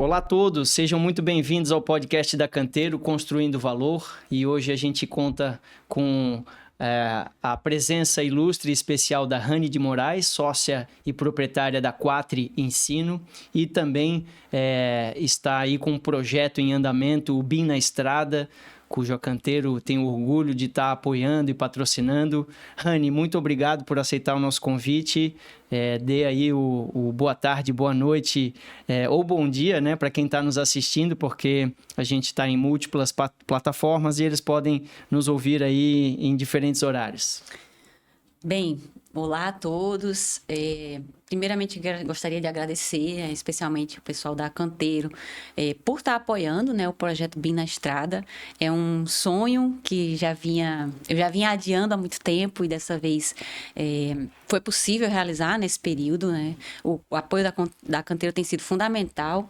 Olá a todos, sejam muito bem-vindos ao podcast da Canteiro, Construindo Valor. E hoje a gente conta com a presença ilustre e especial da Rani de Moraes, sócia e proprietária da Quatri Ensino, e também está aí com um projeto em andamento, o BIM na Estrada, cujo a Canteiro tem o orgulho de estar apoiando e patrocinando. Rani, muito obrigado por aceitar o nosso convite. Dê aí o boa tarde, boa noite ou bom dia, né, para quem está nos assistindo, porque a gente está em múltiplas plataformas e eles podem nos ouvir aí em diferentes horários. Bem, olá a todos. Primeiramente, gostaria de agradecer especialmente o pessoal da Canteiro por estar apoiando, né, o projeto BIM na Estrada. É um sonho que eu já vinha adiando há muito tempo e dessa vez foi possível realizar nesse período, né? O apoio da Canteiro tem sido fundamental.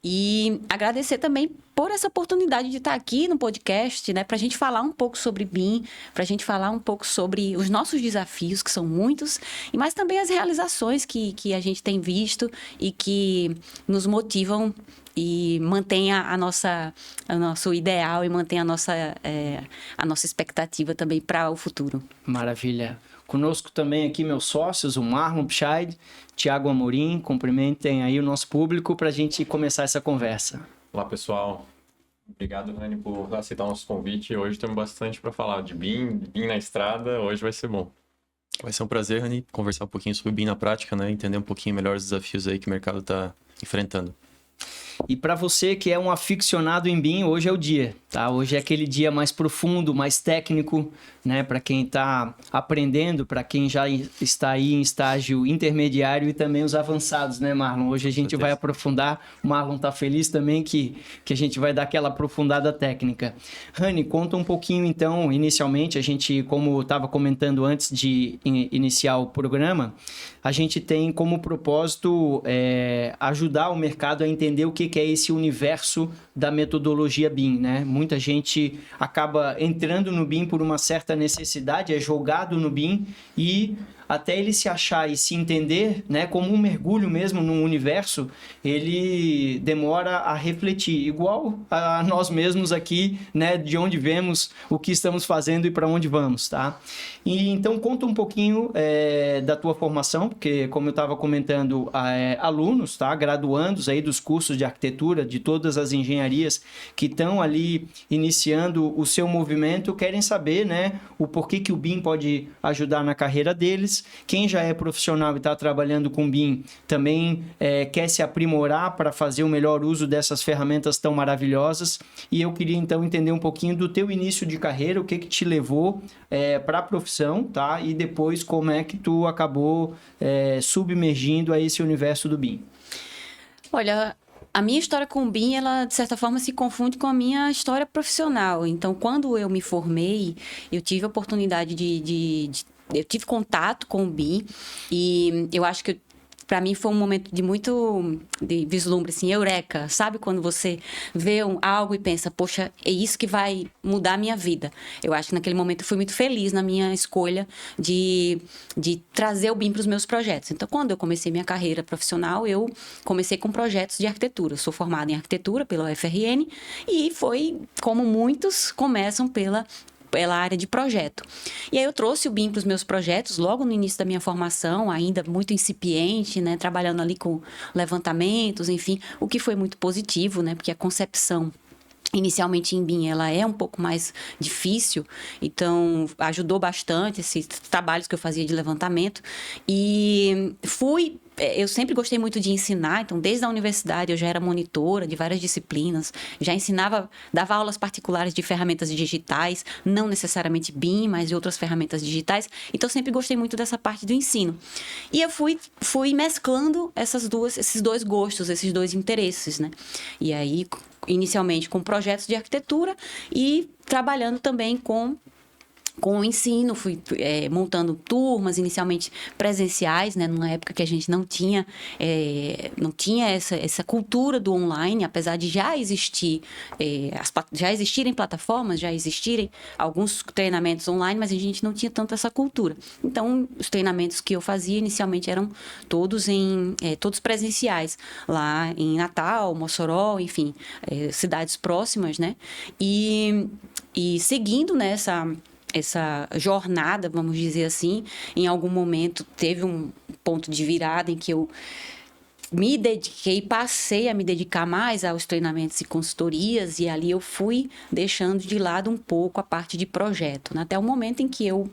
E agradecer também por essa oportunidade de estar aqui no podcast, né, para a gente falar um pouco sobre BIM, para a gente falar um pouco sobre os nossos desafios, que são muitos, mas também as realizações que a gente tem visto e que nos motivam e mantém o nosso ideal e mantém a nossa expectativa também para o futuro. Maravilha. Conosco também aqui meus sócios, o Marlon Pscheid, Thiago Amorim, cumprimentem aí o nosso público para a gente começar essa conversa. Olá, pessoal. Obrigado, Rani, por aceitar o nosso convite. Hoje temos bastante para falar de BIM na estrada. Hoje vai ser bom. Vai ser um prazer, Rani, conversar um pouquinho sobre BIM na prática, né? Entender um pouquinho melhor os desafios aí que o mercado está enfrentando. E para você que é um aficionado em BIM, hoje é o dia, tá? Hoje é aquele dia mais profundo, mais técnico, né? Para quem está aprendendo, para quem já está aí em estágio intermediário e também os avançados, né, Marlon? Hoje a gente vai aprofundar. O Marlon está feliz também que a gente vai dar aquela aprofundada técnica. Rani, conta um pouquinho então, inicialmente, a gente, como estava comentando antes de iniciar o programa, a gente tem como propósito ajudar o mercado a entender o que é esse universo da metodologia BIM, né? Muita gente acaba entrando no BIM por uma certa necessidade, é jogado no BIM e até ele se achar e se entender, né, como um mergulho mesmo no universo, ele demora a refletir, igual a nós mesmos aqui, né, de onde vemos, o que estamos fazendo e para onde vamos, tá? E então conta um pouquinho da tua formação, porque como eu estava comentando, alunos, tá, graduandos aí dos cursos de arquitetura, de todas as engenharias que estão ali iniciando o seu movimento, querem saber, né, o porquê que o BIM pode ajudar na carreira deles. Quem já é profissional e está trabalhando com BIM também quer se aprimorar para fazer o melhor uso dessas ferramentas tão maravilhosas. E eu queria então entender um pouquinho do teu início de carreira, o que te levou para a profissão, tá? E depois como é que tu acabou submergindo a esse universo do BIM. Olha, a minha história com o BIM, ela de certa forma se confunde com a minha história profissional. Então, quando eu me formei, eu tive a oportunidade eu tive contato com o BIM e eu acho que para mim foi um momento de vislumbre, assim, eureka, sabe? Quando você vê algo e pensa, poxa, é isso que vai mudar a minha vida. Eu acho que naquele momento eu fui muito feliz na minha escolha de trazer o BIM para os meus projetos. Então, quando eu comecei minha carreira profissional, eu comecei com projetos de arquitetura. Eu sou formada em arquitetura pela UFRN e foi como muitos começam pela área de projeto. E aí eu trouxe o BIM para os meus projetos logo no início da minha formação, ainda muito incipiente, né, trabalhando ali com levantamentos, enfim, o que foi muito positivo, né, porque a concepção inicialmente em BIM, ela é um pouco mais difícil, então ajudou bastante esses trabalhos que eu fazia de levantamento e eu sempre gostei muito de ensinar, então desde a universidade eu já era monitora de várias disciplinas, já dava aulas particulares de ferramentas digitais, não necessariamente BIM, mas de outras ferramentas digitais, então sempre gostei muito dessa parte do ensino. E eu fui mesclando esses dois gostos, esses dois interesses, né? E aí, inicialmente com projetos de arquitetura e trabalhando também com com o ensino, fui montando turmas inicialmente presenciais, né, numa época que a gente não tinha essa cultura do online, apesar de já existirem plataformas, já existirem alguns treinamentos online, mas a gente não tinha tanto essa cultura. Então, os treinamentos que eu fazia inicialmente eram todos presenciais, lá em Natal, Mossoró, enfim, cidades próximas, né? E seguindo nessa jornada, vamos dizer assim, em algum momento teve um ponto de virada em que eu me dediquei, passei a me dedicar mais aos treinamentos e consultorias, e ali eu fui deixando de lado um pouco a parte de projeto, né? Até o momento em que eu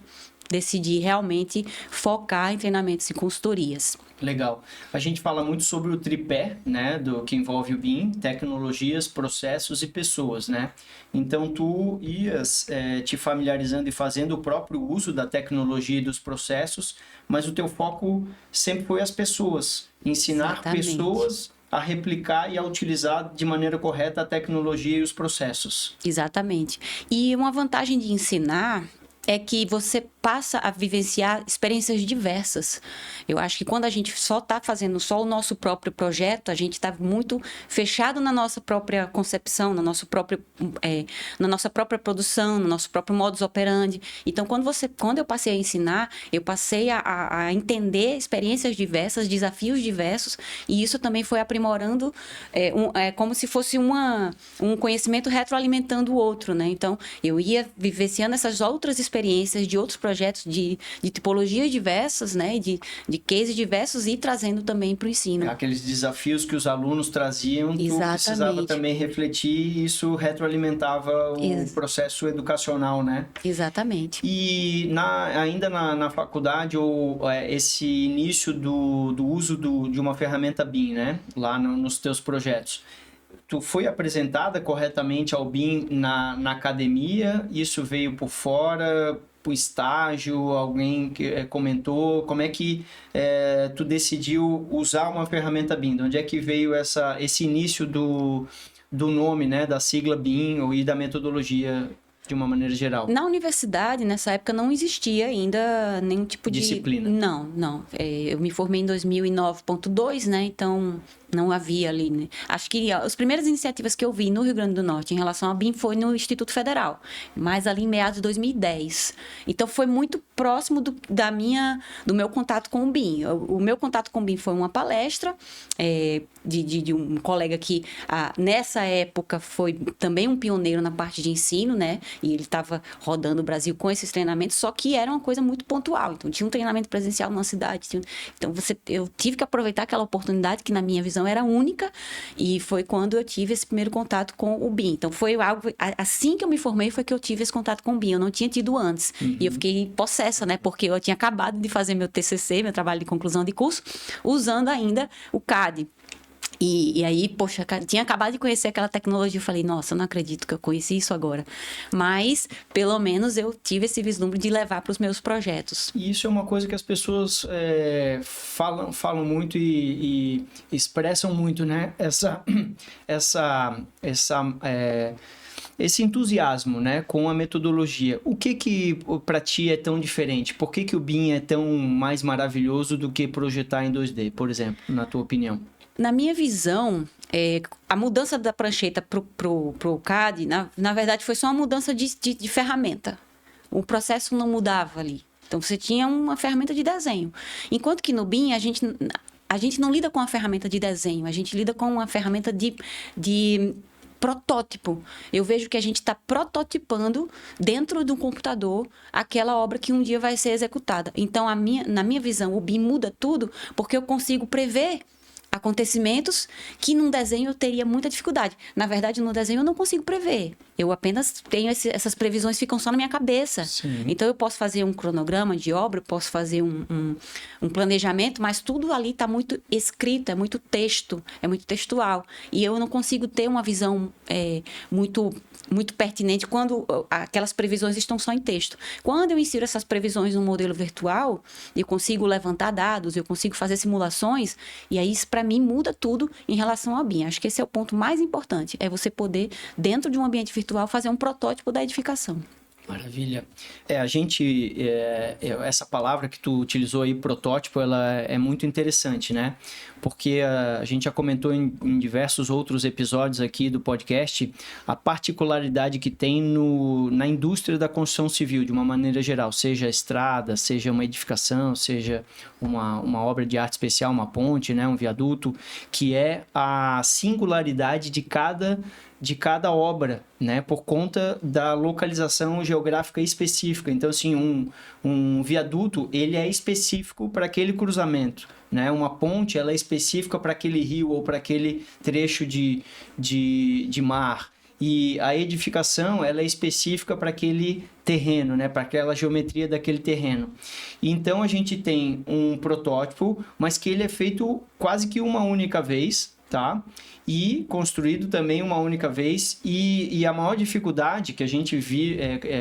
decidi realmente focar em treinamentos e consultorias. Legal. A gente fala muito sobre o tripé, né, que envolve o BIM, tecnologias, processos e pessoas, né? Então, tu ias te familiarizando e fazendo o próprio uso da tecnologia e dos processos, mas o teu foco sempre foi as pessoas. Ensinar pessoas a replicar e a utilizar de maneira correta a tecnologia e os processos. Exatamente. E uma vantagem de ensinar é que você passa a vivenciar experiências diversas. Eu acho que quando a gente só está fazendo só o nosso próprio projeto, a gente está muito fechado na nossa própria concepção, na nossa própria produção, no nosso próprio modus operandi. Então, quando eu passei a ensinar, eu passei a entender experiências diversas, desafios diversos, e isso também foi aprimorando, como se fosse um conhecimento retroalimentando o outro, né? Então, eu ia vivenciando essas outras experiências de outros projetos, de tipologias diversas, né? De cases diversos, e trazendo também para o ensino. Aqueles desafios que os alunos traziam, tu precisava também refletir, e isso retroalimentava o processo educacional, né? Exatamente. E ainda na faculdade, ou esse início do uso de uma ferramenta BIM, né? Lá nos teus projetos. Tu foi apresentada corretamente ao BIM na academia? Isso veio por fora, por estágio? Alguém que comentou? Como é que tu decidiu usar uma ferramenta BIM? De onde é que veio esse início do nome, né? Da sigla BIM e da metodologia de uma maneira geral? Na universidade, nessa época, não existia ainda nenhum tipo de... disciplina? Não. Eu me formei em 2009.2, né? Então, não havia ali, né? Acho que as primeiras iniciativas que eu vi no Rio Grande do Norte em relação ao BIM foi no Instituto Federal, mas ali em meados de 2010. Então, foi muito próximo do meu contato com o BIM. O meu contato com o BIM foi uma palestra de um colega que, nessa época, foi também um pioneiro na parte de ensino, né? E ele estava rodando o Brasil com esses treinamentos, só que era uma coisa muito pontual. Então, tinha um treinamento presencial numa cidade. Então, eu tive que aproveitar aquela oportunidade que, na minha visão, era única, e foi quando eu tive esse primeiro contato com o BIM. Então, foi algo... Assim que eu me formei, foi que eu tive esse contato com o BIM. Eu não tinha tido antes. Uhum. E eu fiquei possessa, né? Porque eu tinha acabado de fazer meu TCC, meu trabalho de conclusão de curso, usando ainda o CAD. E aí, poxa, tinha acabado de conhecer aquela tecnologia. Eu falei, nossa, eu não acredito que eu conheci isso agora. Mas, pelo menos, eu tive esse vislumbre de levar para os meus projetos. E isso é uma coisa que as pessoas falam muito e expressam muito, né? Esse entusiasmo, né, com a metodologia. O que para ti é tão diferente? Por que o BIM é tão mais maravilhoso do que projetar em 2D, por exemplo, na tua opinião? Na minha visão, a mudança da prancheta pro CAD, na verdade, foi só uma mudança de ferramenta. O processo não mudava ali. Então, você tinha uma ferramenta de desenho. Enquanto que no BIM, a gente não lida com a ferramenta de desenho, a gente lida com uma ferramenta de protótipo. Eu vejo que a gente está prototipando dentro de um computador aquela obra que um dia vai ser executada. Então, na minha visão, o BIM muda tudo porque eu consigo prever acontecimentos que num desenho eu teria muita dificuldade. Na verdade, no desenho eu não consigo prever. Eu apenas tenho essas previsões, ficam só na minha cabeça. Sim. Então, eu posso fazer um cronograma de obra, eu posso fazer um planejamento, mas tudo ali está muito escrito, é muito texto, é muito textual. E eu não consigo ter uma visão muito pertinente quando aquelas previsões estão só em texto. Quando eu insiro essas previsões no modelo virtual, eu consigo levantar dados, eu consigo fazer simulações, e aí isso, para mim, muda tudo em relação ao BIM. Acho que esse é o ponto mais importante, é você poder, dentro de um ambiente virtual, fazer um protótipo da edificação. Maravilha. A gente, essa palavra que tu utilizou aí, protótipo, ela é muito interessante, né? Porque a gente já comentou em diversos outros episódios aqui do podcast a particularidade que tem na indústria da construção civil, de uma maneira geral, seja estrada, seja uma edificação, seja uma obra de arte especial, uma ponte, né? Um viaduto, que é a singularidade de cada obra, né, por conta da localização geográfica específica. Então, assim, um viaduto, ele é específico para aquele cruzamento, né? Uma ponte, ela é específica para aquele rio ou para aquele trecho de mar. E a edificação, ela é específica para aquele terreno, né? Para aquela geometria daquele terreno. Então, a gente tem um protótipo, mas que ele é feito quase que uma única vez, tá? E construído também uma única vez, e a maior dificuldade que a gente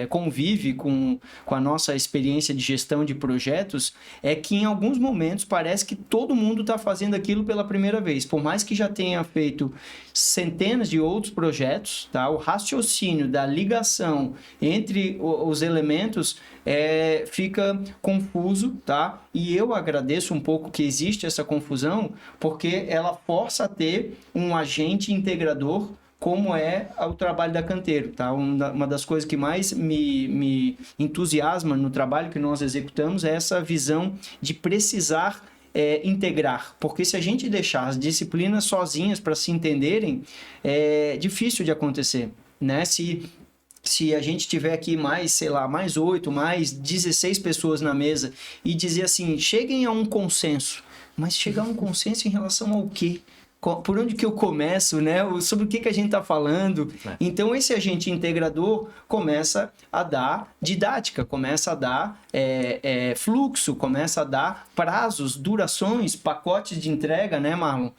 convive com a nossa experiência de gestão de projetos é que em alguns momentos parece que todo mundo está fazendo aquilo pela primeira vez, por mais que já tenha feito centenas de outros projetos, tá? O raciocínio da ligação entre os elementos fica confuso, tá? E eu agradeço um pouco que existe essa confusão, porque ela força a ter um agente integrador, como é o trabalho da Canteiro, tá? Uma das coisas que mais me entusiasma no trabalho que nós executamos é essa visão de precisar integrar, porque se a gente deixar as disciplinas sozinhas para se entenderem, é difícil de acontecer, né? Se a gente tiver aqui mais 8, mais 16 pessoas na mesa e dizer assim, cheguem a um consenso, mas chegar a um consenso em relação ao quê? Por onde que eu começo, né? Sobre o que a gente está falando. Então, esse agente integrador começa a dar didática, começa a dar fluxo, começa a dar prazos, durações, pacotes de entrega, né, Marlon?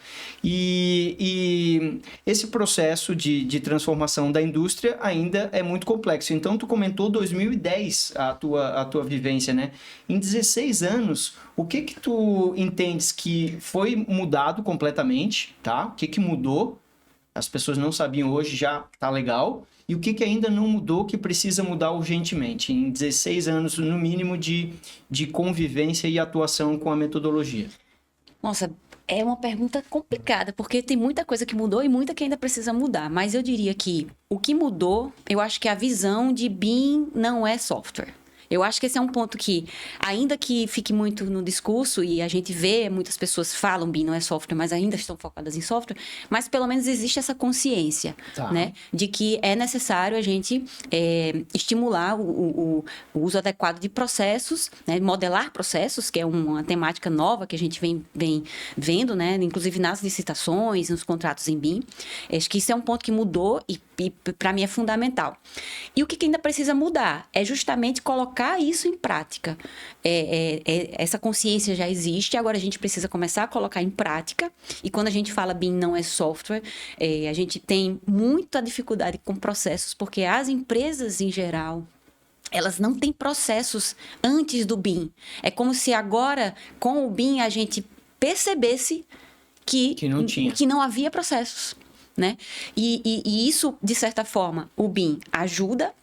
E esse processo de transformação da indústria ainda é muito complexo. Então, tu comentou 2010, a tua vivência, né? Em 16 anos, o que tu entendes que foi mudado completamente, tá? O que mudou? As pessoas não sabiam, hoje já tá legal. E o que ainda não mudou, que precisa mudar urgentemente? Em 16 anos, no mínimo, de convivência e atuação com a metodologia. Nossa, é uma pergunta complicada, porque tem muita coisa que mudou e muita que ainda precisa mudar. Mas eu diria que o que mudou, eu acho que a visão de BIM não é software. Eu acho que esse é um ponto que, ainda que fique muito no discurso, e a gente vê, muitas pessoas falam BIM não é software, mas ainda estão focadas em software, mas pelo menos existe essa consciência, né? De que é necessário a gente estimular o uso adequado de processos, né? Modelar processos, que é uma temática nova que a gente vem vendo, né? Inclusive nas licitações, nos contratos em BIM. Acho que isso é um ponto que mudou e para mim é fundamental. E o que ainda precisa mudar é justamente colocar isso em prática. Essa consciência já existe, agora a gente precisa começar a colocar em prática. E quando a gente fala BIM não é software, a gente tem muita dificuldade com processos, porque as empresas em geral, elas não têm processos antes do BIM. É como se agora, com o BIM, a gente percebesse que não havia processos, né? E isso, de certa forma, o BIM ajuda,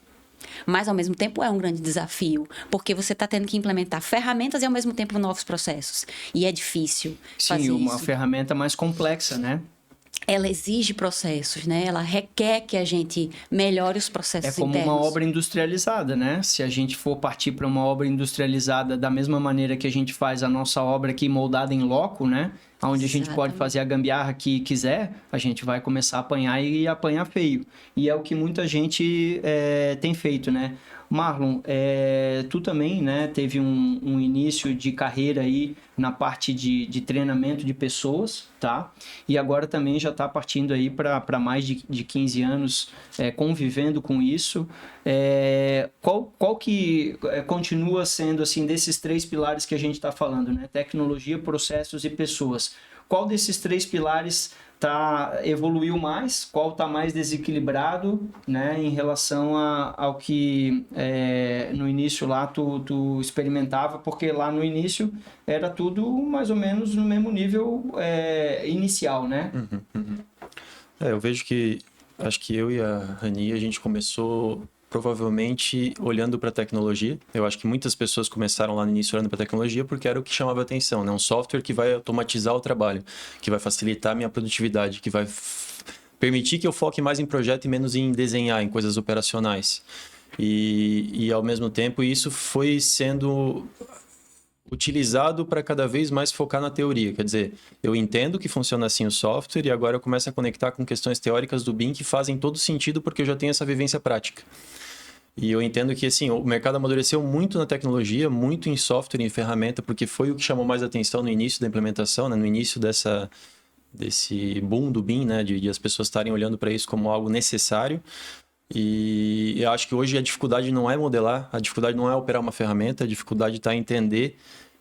mas ao mesmo tempo é um grande desafio, porque você está tendo que implementar ferramentas e ao mesmo tempo novos processos. E é difícil fazer isso. Sim, uma ferramenta mais complexa, né? Ela exige processos, né? Ela requer que a gente melhore os processos internos. É como uma obra industrializada, né? Se a gente for partir para uma obra industrializada da mesma maneira que a gente faz a nossa obra aqui moldada em loco, né? Onde a gente pode fazer a gambiarra que quiser, a gente vai começar a apanhar e apanhar feio. E é o que muita gente tem feito, né? Marlon, tu também, né, teve um início de carreira aí na parte de treinamento de pessoas, tá? E agora também já está partindo aí para mais de 15 anos convivendo com isso. Qual que continua sendo, assim, desses 3 pilares que a gente está falando, né? Tecnologia, processos e pessoas. Qual desses 3 pilares evoluiu mais, qual está mais desequilibrado, né, em relação ao que no início lá tu experimentava, porque lá no início era tudo mais ou menos no mesmo nível inicial, né? Eu vejo que, acho que eu e a Rani, a gente começou provavelmente olhando para a tecnologia. Eu acho que muitas pessoas começaram lá no início olhando para a tecnologia porque era o que chamava atenção, né? Um software que vai automatizar o trabalho, que vai facilitar a minha produtividade, que vai permitir que eu foque mais em projeto e menos em desenhar, em coisas operacionais. E ao mesmo tempo, isso foi sendo utilizado para cada vez mais focar na teoria. Quer dizer, eu entendo que funciona assim o software e agora eu começo a conectar com questões teóricas do BIM que fazem todo sentido porque eu já tenho essa vivência prática. E eu entendo que assim, o mercado amadureceu muito na tecnologia, muito em software e em ferramenta, porque foi o que chamou mais atenção no início da implementação, né? No início desse boom do BIM, né? De as pessoas estarem olhando para isso como algo necessário. E eu acho que hoje a dificuldade não é modelar, a dificuldade não é operar uma ferramenta, a dificuldade está em entender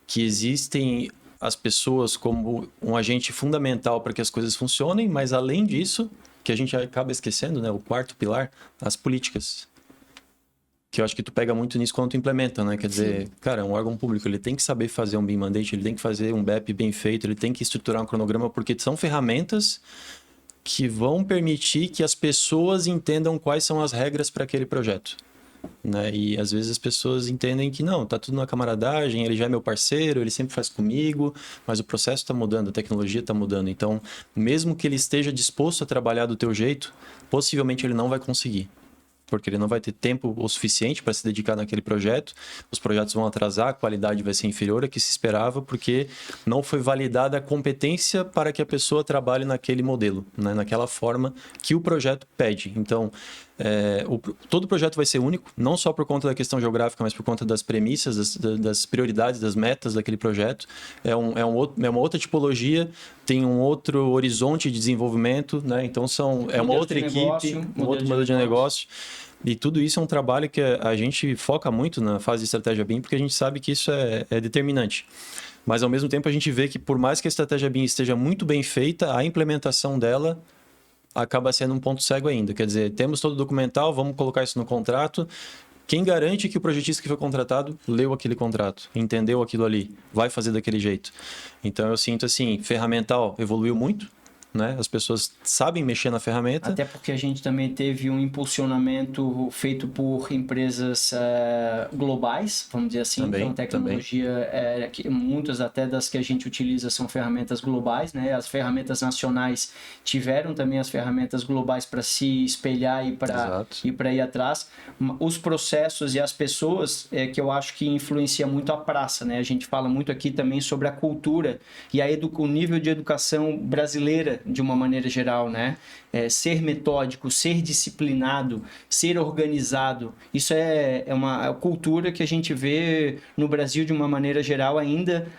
que existem as pessoas como um agente fundamental para que as coisas funcionem, mas além disso, que a gente acaba esquecendo, né, o quarto pilar, as políticas. Que eu acho que tu pega muito nisso quando tu implementa, né? Quer dizer, cara, um órgão público, ele tem que saber fazer um BIM mandate, ele tem que fazer um BEP bem feito, ele tem que estruturar um cronograma, porque são ferramentas que vão permitir que as pessoas entendam quais são as regras para aquele projeto. Né? E às vezes as pessoas entendem que não, tá tudo na camaradagem, ele já é meu parceiro, ele sempre faz comigo, mas o processo está mudando, a tecnologia está mudando. Então, mesmo que ele esteja disposto a trabalhar do teu jeito, possivelmente ele não vai conseguir. Porque ele não vai ter tempo o suficiente para se dedicar naquele projeto, os projetos vão atrasar, a qualidade vai ser inferior a que se esperava, porque não foi validada a competência para que a pessoa trabalhe naquele modelo, né? Naquela forma que o projeto pede. Então, todo projeto vai ser único, não só por conta da questão geográfica, mas por conta das premissas, das prioridades, das metas daquele projeto. É uma outra tipologia, tem um outro horizonte de desenvolvimento, né? Então, é uma outra equipe, um outro modelo de negócio. E tudo isso é um trabalho que a gente foca muito na fase de estratégia BIM, porque a gente sabe que isso é determinante. Mas, ao mesmo tempo, a gente vê que, por mais que a estratégia BIM esteja muito bem feita, a implementação dela acaba sendo um ponto cego ainda. Quer dizer, temos todo o documental, vamos colocar isso no contrato. Quem garante que o projetista que foi contratado leu aquele contrato, entendeu aquilo ali, vai fazer daquele jeito? Então, eu sinto assim, ferramental evoluiu muito, né? As pessoas sabem mexer na ferramenta. Até porque a gente também teve um impulsionamento feito por empresas globais, vamos dizer assim. Também, então, tecnologia, muitas até das que a gente utiliza são ferramentas globais, né? As ferramentas nacionais tiveram também as ferramentas globais para se espelhar e para ir atrás. Os processos e as pessoas que eu acho que influencia muito a praça, né? A gente fala muito aqui também sobre a cultura e o nível de educação brasileira de uma maneira geral, né? Ser metódico, ser disciplinado, ser organizado, isso é uma cultura que a gente vê no Brasil de uma maneira geral ainda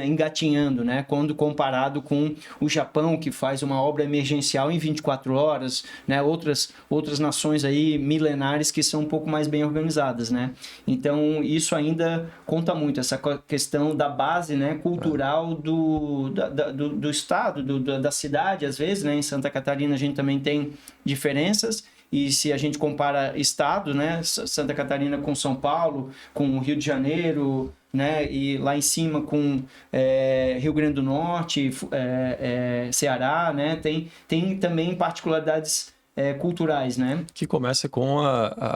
engatinhando, né? Quando comparado com o Japão, que faz uma obra emergencial em 24 horas, né? Outras nações aí milenares que são um pouco mais bem organizadas, né? Então, isso ainda conta muito, essa questão da base, né, cultural do estado, da cidade, às vezes, né? Em Santa Catarina a gente também tem diferenças, e se a gente compara estado, né, Santa Catarina com São Paulo, com Rio de Janeiro, né, e lá em cima com Rio Grande do Norte, Ceará, né, tem também particularidades culturais, né? Que começa com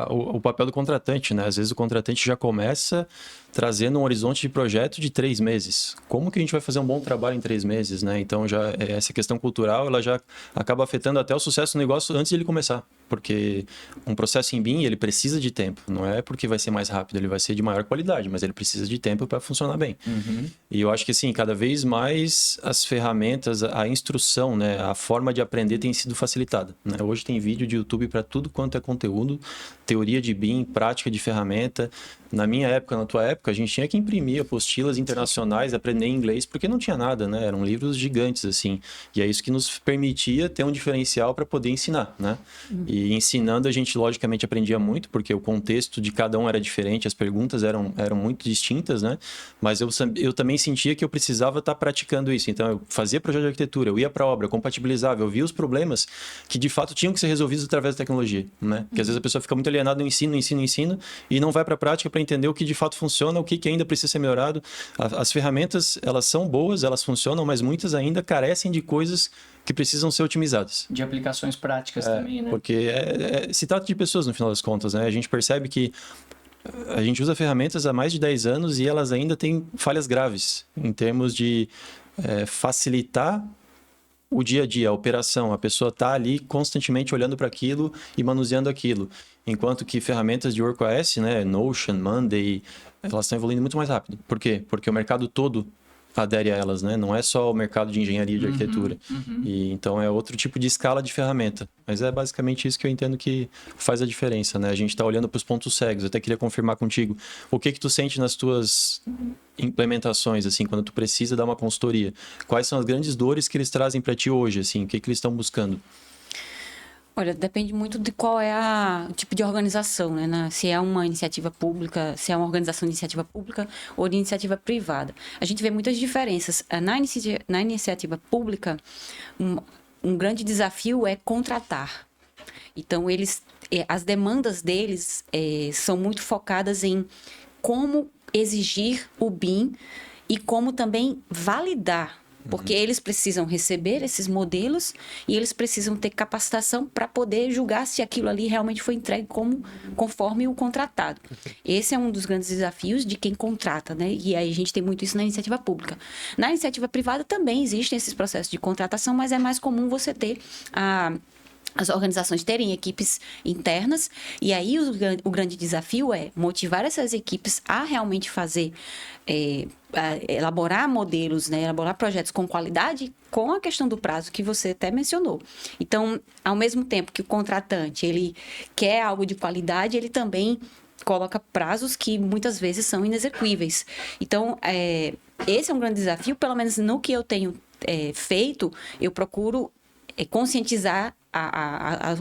o papel do contratante, né? Às vezes o contratante já começa trazendo um horizonte de projeto de 3 meses. Como que a gente vai fazer um bom trabalho em 3 meses, né? Então, essa questão cultural, ela já acaba afetando até o sucesso do negócio antes de ele começar. Porque um processo em BIM, ele precisa de tempo. Não é porque vai ser mais rápido, ele vai ser de maior qualidade, mas ele precisa de tempo para funcionar bem. Uhum. E eu acho que, assim, cada vez mais as ferramentas, a instrução, né? A forma de aprender tem sido facilitada, né? Hoje tem vídeo de YouTube para tudo quanto é conteúdo, teoria de BIM, prática de ferramenta. Na minha época, na tua época, a gente tinha que imprimir apostilas internacionais, aprender inglês, porque não tinha nada, né? Eram livros gigantes, assim. E é isso que nos permitia ter um diferencial para poder ensinar, né? E ensinando, a gente, logicamente, aprendia muito, porque o contexto de cada um era diferente, as perguntas eram muito distintas, né? Mas eu também sentia que eu precisava estar praticando isso. Então, eu fazia projeto de arquitetura, eu ia para a obra, compatibilizava, eu via os problemas que, de fato, tinham que ser resolvidos através da tecnologia, né? Porque, às vezes, a pessoa fica muito alienado no ensino, e não vai para a prática para entender o que de fato funciona, o que ainda precisa ser melhorado. As ferramentas, elas são boas, elas funcionam, mas muitas ainda carecem de coisas que precisam ser otimizadas. De aplicações práticas também, né? Porque se trata de pessoas, no final das contas, né? A gente percebe que a gente usa ferramentas há mais de 10 anos e elas ainda têm falhas graves em termos de facilitar o dia a dia, a operação. A pessoa está ali constantemente olhando para aquilo e manuseando aquilo. Enquanto que ferramentas de WorkOS, né, Notion, Monday, elas estão evoluindo muito mais rápido. Por quê? Porque o mercado todo adere a elas, né? Não é só o mercado de engenharia de arquitetura. E então é outro tipo de escala de ferramenta. Mas é basicamente isso que eu entendo que faz a diferença, né? A gente está olhando para os pontos cegos. Eu até queria confirmar contigo. O que tu sente nas tuas implementações, assim, quando tu precisa dar uma consultoria? Quais são as grandes dores que eles trazem para ti hoje, assim? O que eles estão buscando? Olha, depende muito de qual é o tipo de organização, né? Se é uma iniciativa pública, se é uma organização de iniciativa pública ou de iniciativa privada. A gente vê muitas diferenças. Na iniciativa pública, um grande desafio é contratar. Então, as demandas deles são muito focadas em como exigir o BIM e como também validar. Porque eles precisam receber esses modelos e eles precisam ter capacitação para poder julgar se aquilo ali realmente foi entregue conforme o contratado. Esse é um dos grandes desafios de quem contrata, né? E aí a gente tem muito isso na iniciativa pública. Na iniciativa privada também existem esses processos de contratação, mas é mais comum você ter as organizações terem equipes internas, e aí o grande desafio é motivar essas equipes a realmente fazer, elaborar modelos, né, elaborar projetos com qualidade, com a questão do prazo que você até mencionou. Então, ao mesmo tempo que o contratante ele quer algo de qualidade, ele também coloca prazos que muitas vezes são inexequíveis. Então, esse é um grande desafio, pelo menos no que eu tenho feito, eu procuro conscientizar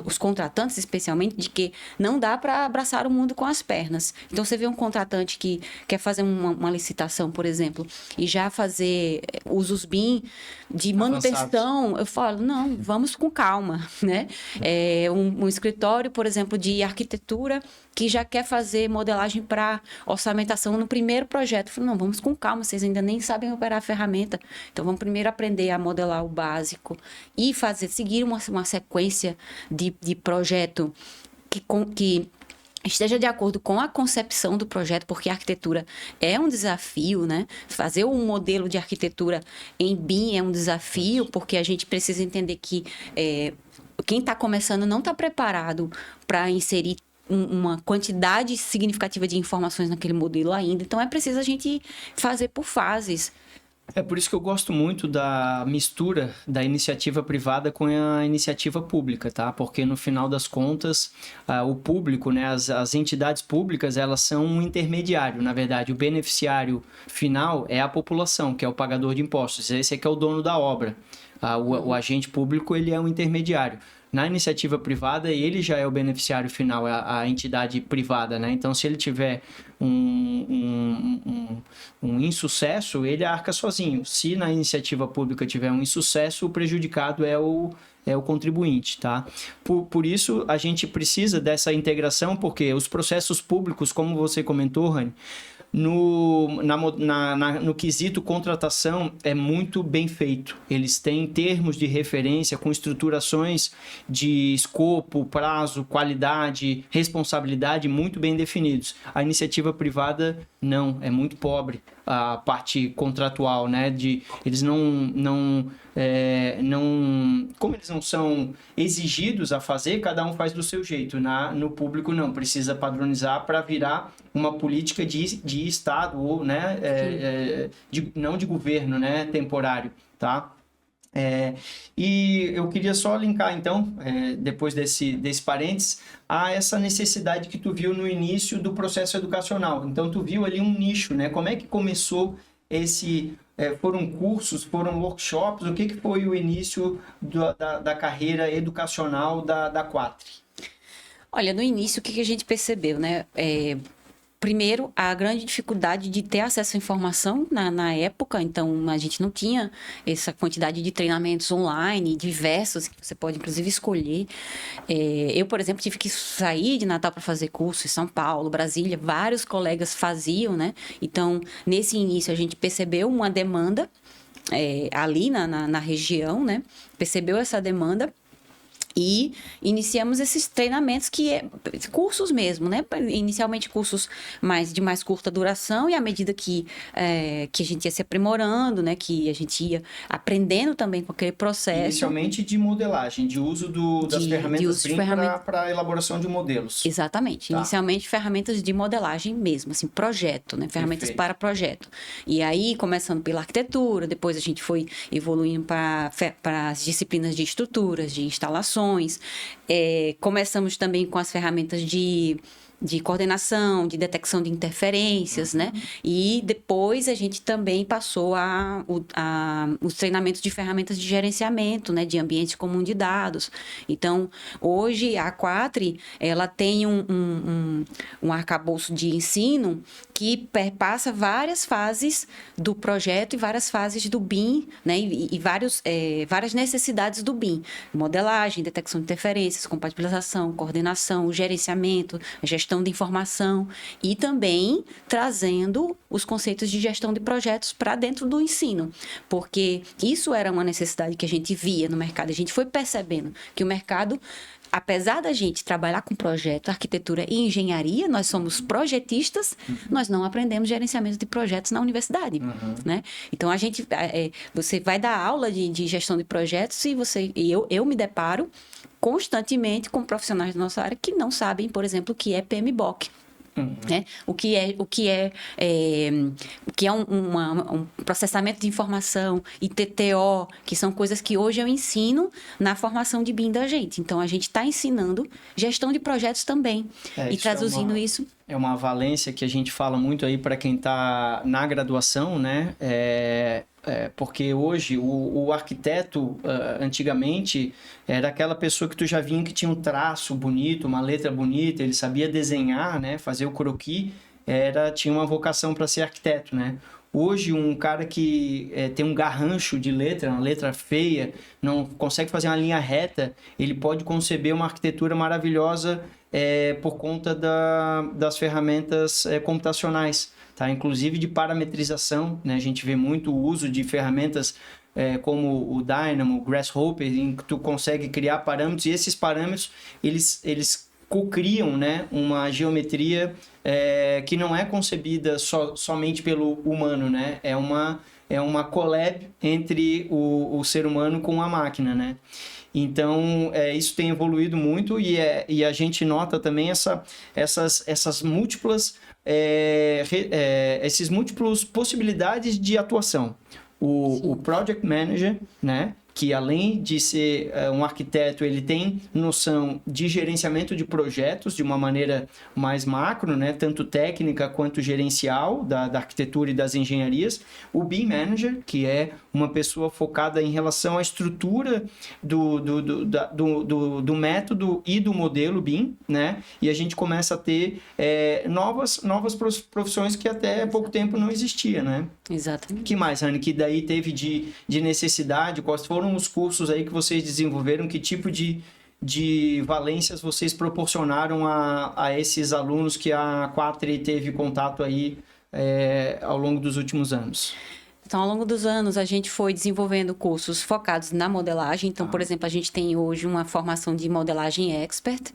os contratantes, especialmente, de que não dá para abraçar o mundo com as pernas. Então, você vê um contratante que quer fazer uma licitação, por exemplo, e já fazer usos BIM de manutenção, eu falo, não, vamos com calma, né? Um escritório, por exemplo, de arquitetura, que já quer fazer modelagem para orçamentação no primeiro projeto. Eu falo, não, vamos com calma, vocês ainda nem sabem operar a ferramenta. Então, vamos primeiro aprender a modelar o básico e seguir uma sequência de projeto que esteja de acordo com a concepção do projeto, porque a arquitetura é um desafio, né? Fazer um modelo de arquitetura em BIM é um desafio, porque a gente precisa entender que quem está começando não está preparado para inserir uma quantidade significativa de informações naquele modelo ainda. Então, é preciso a gente fazer por fases. É por isso que eu gosto muito da mistura da iniciativa privada com a iniciativa pública, tá? Porque no final das contas, o público, né, as entidades públicas, elas são um intermediário. Na verdade, o beneficiário final é a população, que é o pagador de impostos. Esse é que é o dono da obra. O agente público, ele é um intermediário. Na iniciativa privada, ele já é o beneficiário final, a entidade privada, né? Então, se ele tiver um insucesso, ele arca sozinho. Se na iniciativa pública tiver um insucesso, o prejudicado é o contribuinte, tá? Por isso, a gente precisa dessa integração, porque os processos públicos, como você comentou, Rani, no quesito contratação é muito bem feito. Eles têm termos de referência com estruturações de escopo, prazo, qualidade, responsabilidade muito bem definidos. A iniciativa privada não, é muito pobre a parte contratual, né? Eles como eles não são exigidos a fazer, cada um faz do seu jeito. No público não, precisa padronizar para virar uma política de Estado ou, né, não de governo, né, temporário, tá? E eu queria só linkar, então, depois desse parênteses, a essa necessidade que tu viu no início do processo educacional. Então, tu viu ali um nicho, né? Como é que começou foram cursos, foram workshops? O que foi o início da carreira educacional da Quatri? Olha, no início, o que a gente percebeu, né? Primeiro, a grande dificuldade de ter acesso à informação na época, então a gente não tinha essa quantidade de treinamentos online, diversos, que você pode inclusive escolher. Eu, por exemplo, tive que sair de Natal para fazer curso em São Paulo, Brasília, vários colegas faziam, né? Então, nesse início, a gente percebeu uma demanda ali na região, né? Percebeu essa demanda. E iniciamos esses treinamentos cursos mesmo, né? Inicialmente cursos de mais curta duração e à medida que a gente ia se aprimorando, né? Que a gente ia aprendendo também com aquele processo. Inicialmente de modelagem, de uso das ferramentas BIM para a elaboração de modelos. Exatamente. Tá. Inicialmente ferramentas de modelagem mesmo, assim, projeto, né? Ferramentas Perfeito. Para projeto. E aí, começando pela arquitetura, depois a gente foi evoluindo para as disciplinas de estruturas, de instalações. Começamos também com as ferramentas de coordenação, de detecção de interferências, né? E depois a gente também passou os treinamentos de ferramentas de gerenciamento, né? De ambiente comum de dados. Então, hoje, a A4, ela tem um arcabouço de ensino que perpassa várias fases do projeto e várias fases do BIM, né? E várias necessidades do BIM. Modelagem, detecção de interferências, compatibilização, coordenação, gerenciamento, gestão de informação e também trazendo os conceitos de gestão de projetos para dentro do ensino, porque isso era uma necessidade que a gente via no mercado. A gente foi percebendo que o mercado, apesar da gente trabalhar com projeto, arquitetura e engenharia, nós somos projetistas, nós não aprendemos gerenciamento de projetos na universidade, né? Então, você vai dar aula de gestão de projetos e eu me deparo constantemente com profissionais da nossa área que não sabem, por exemplo, o que é PMBOK. Né? O que é um processamento de informação, ITTO, que são coisas que hoje eu ensino na formação de BIM da gente. Então, a gente está ensinando gestão de projetos também e traduzindo isso. É uma valência que a gente fala muito aí para quem está na graduação, né? Porque hoje o arquiteto, antigamente, era aquela pessoa que tu já vinha que tinha um traço bonito, uma letra bonita, ele sabia desenhar, né? Fazer o croquis, tinha uma vocação para ser arquiteto, né? Hoje, um cara que tem um garrancho de letra, uma letra feia, não consegue fazer uma linha reta, ele pode conceber uma arquitetura maravilhosa por conta das ferramentas computacionais, tá? Inclusive de parametrização, né? A gente vê muito o uso de ferramentas como o Dynamo, o Grasshopper, em que tu consegue criar parâmetros, e esses parâmetros, eles cocriam, né, uma geometria que não é concebida somente pelo humano, né? É uma collab entre o ser humano com a máquina, né? Então, isso tem evoluído muito e a gente nota também essas múltiplas possibilidades de atuação. O Project Manager, né? Que além de ser um arquiteto, ele tem noção de gerenciamento de projetos de uma maneira mais macro, né? Tanto técnica quanto gerencial da arquitetura e das engenharias. O BIM Manager, que é uma pessoa focada em relação à estrutura do método e do modelo BIM, né? E a gente começa a ter novas profissões que até pouco tempo não existia, né? Exatamente. O que mais, Rani, que daí teve de necessidade? Quais foram os cursos aí que vocês desenvolveram? Que tipo de valências vocês proporcionaram a esses alunos que a Quatri teve contato aí ao longo dos últimos anos? Então, ao longo dos anos, a gente foi desenvolvendo cursos focados na modelagem. Então, por exemplo, a gente tem hoje uma formação de modelagem expert.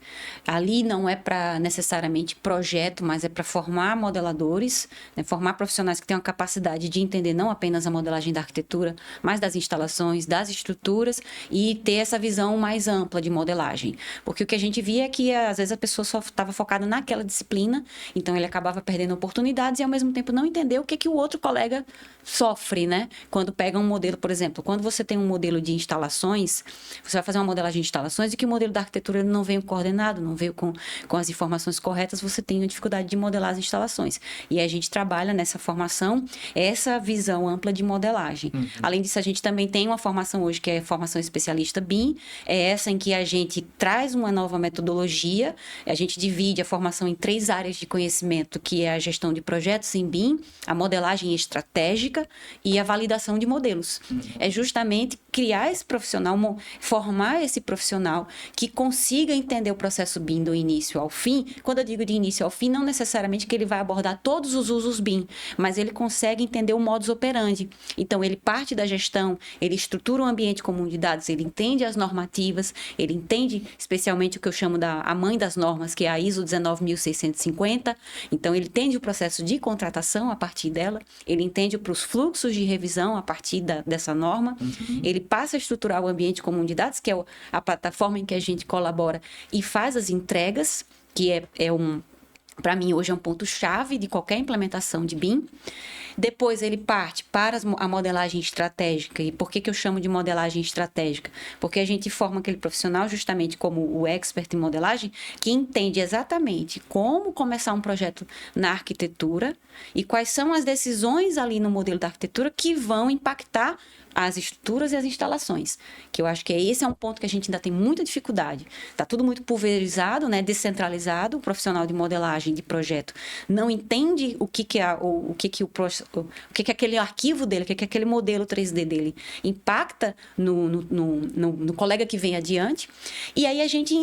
Ali não é para necessariamente projeto, mas é para formar modeladores, né? Formar profissionais que tenham a capacidade de entender não apenas a modelagem da arquitetura, mas das instalações, das estruturas e ter essa visão mais ampla de modelagem. Porque o que a gente via é que, às vezes, a pessoa só estava focada naquela disciplina, então ele acabava perdendo oportunidades e, ao mesmo tempo, não entender o que o outro colega sofre, sofre, né? Quando pega um modelo, por exemplo, quando você tem um modelo de instalações, você vai fazer uma modelagem de instalações e que o modelo da arquitetura não veio coordenado, não veio com as informações corretas, você tem a dificuldade de modelar as instalações. E a gente trabalha nessa formação, essa visão ampla de modelagem. Além disso, a gente também tem uma formação hoje que é formação especialista BIM, é essa em que a gente traz uma nova metodologia, a gente divide a formação em 3 áreas de conhecimento, que é a gestão de projetos em BIM, a modelagem estratégica e a validação de modelos. É justamente criar esse profissional, formar esse profissional que consiga entender o processo BIM do início ao fim. Quando eu digo de início ao fim, não necessariamente que ele vai abordar todos os usos BIM, mas ele consegue entender o modus operandi. Então, ele parte da gestão, ele estrutura um ambiente comum de dados, ele entende as normativas, ele entende especialmente o que eu chamo a mãe das normas, que é a ISO 19650. Então, ele entende o processo de contratação a partir dela, ele entende para os fluxos de revisão a partir dessa norma, ele passa a estruturar o ambiente comum de dados, que é a plataforma em que a gente colabora e faz as entregas, que para mim, hoje é um ponto-chave de qualquer implementação de BIM. Depois ele parte para a modelagem estratégica. E por que eu chamo de modelagem estratégica? Porque a gente forma aquele profissional justamente como o expert em modelagem, que entende exatamente como começar um projeto na arquitetura e quais são as decisões ali no modelo da arquitetura que vão impactar as estruturas e as instalações, que eu acho que esse é um ponto que a gente ainda tem muita dificuldade. Está tudo muito pulverizado, né, descentralizado, o profissional de modelagem de projeto não entende o que aquele arquivo dele, o que aquele modelo 3D dele impacta no colega que vem adiante. E aí a gente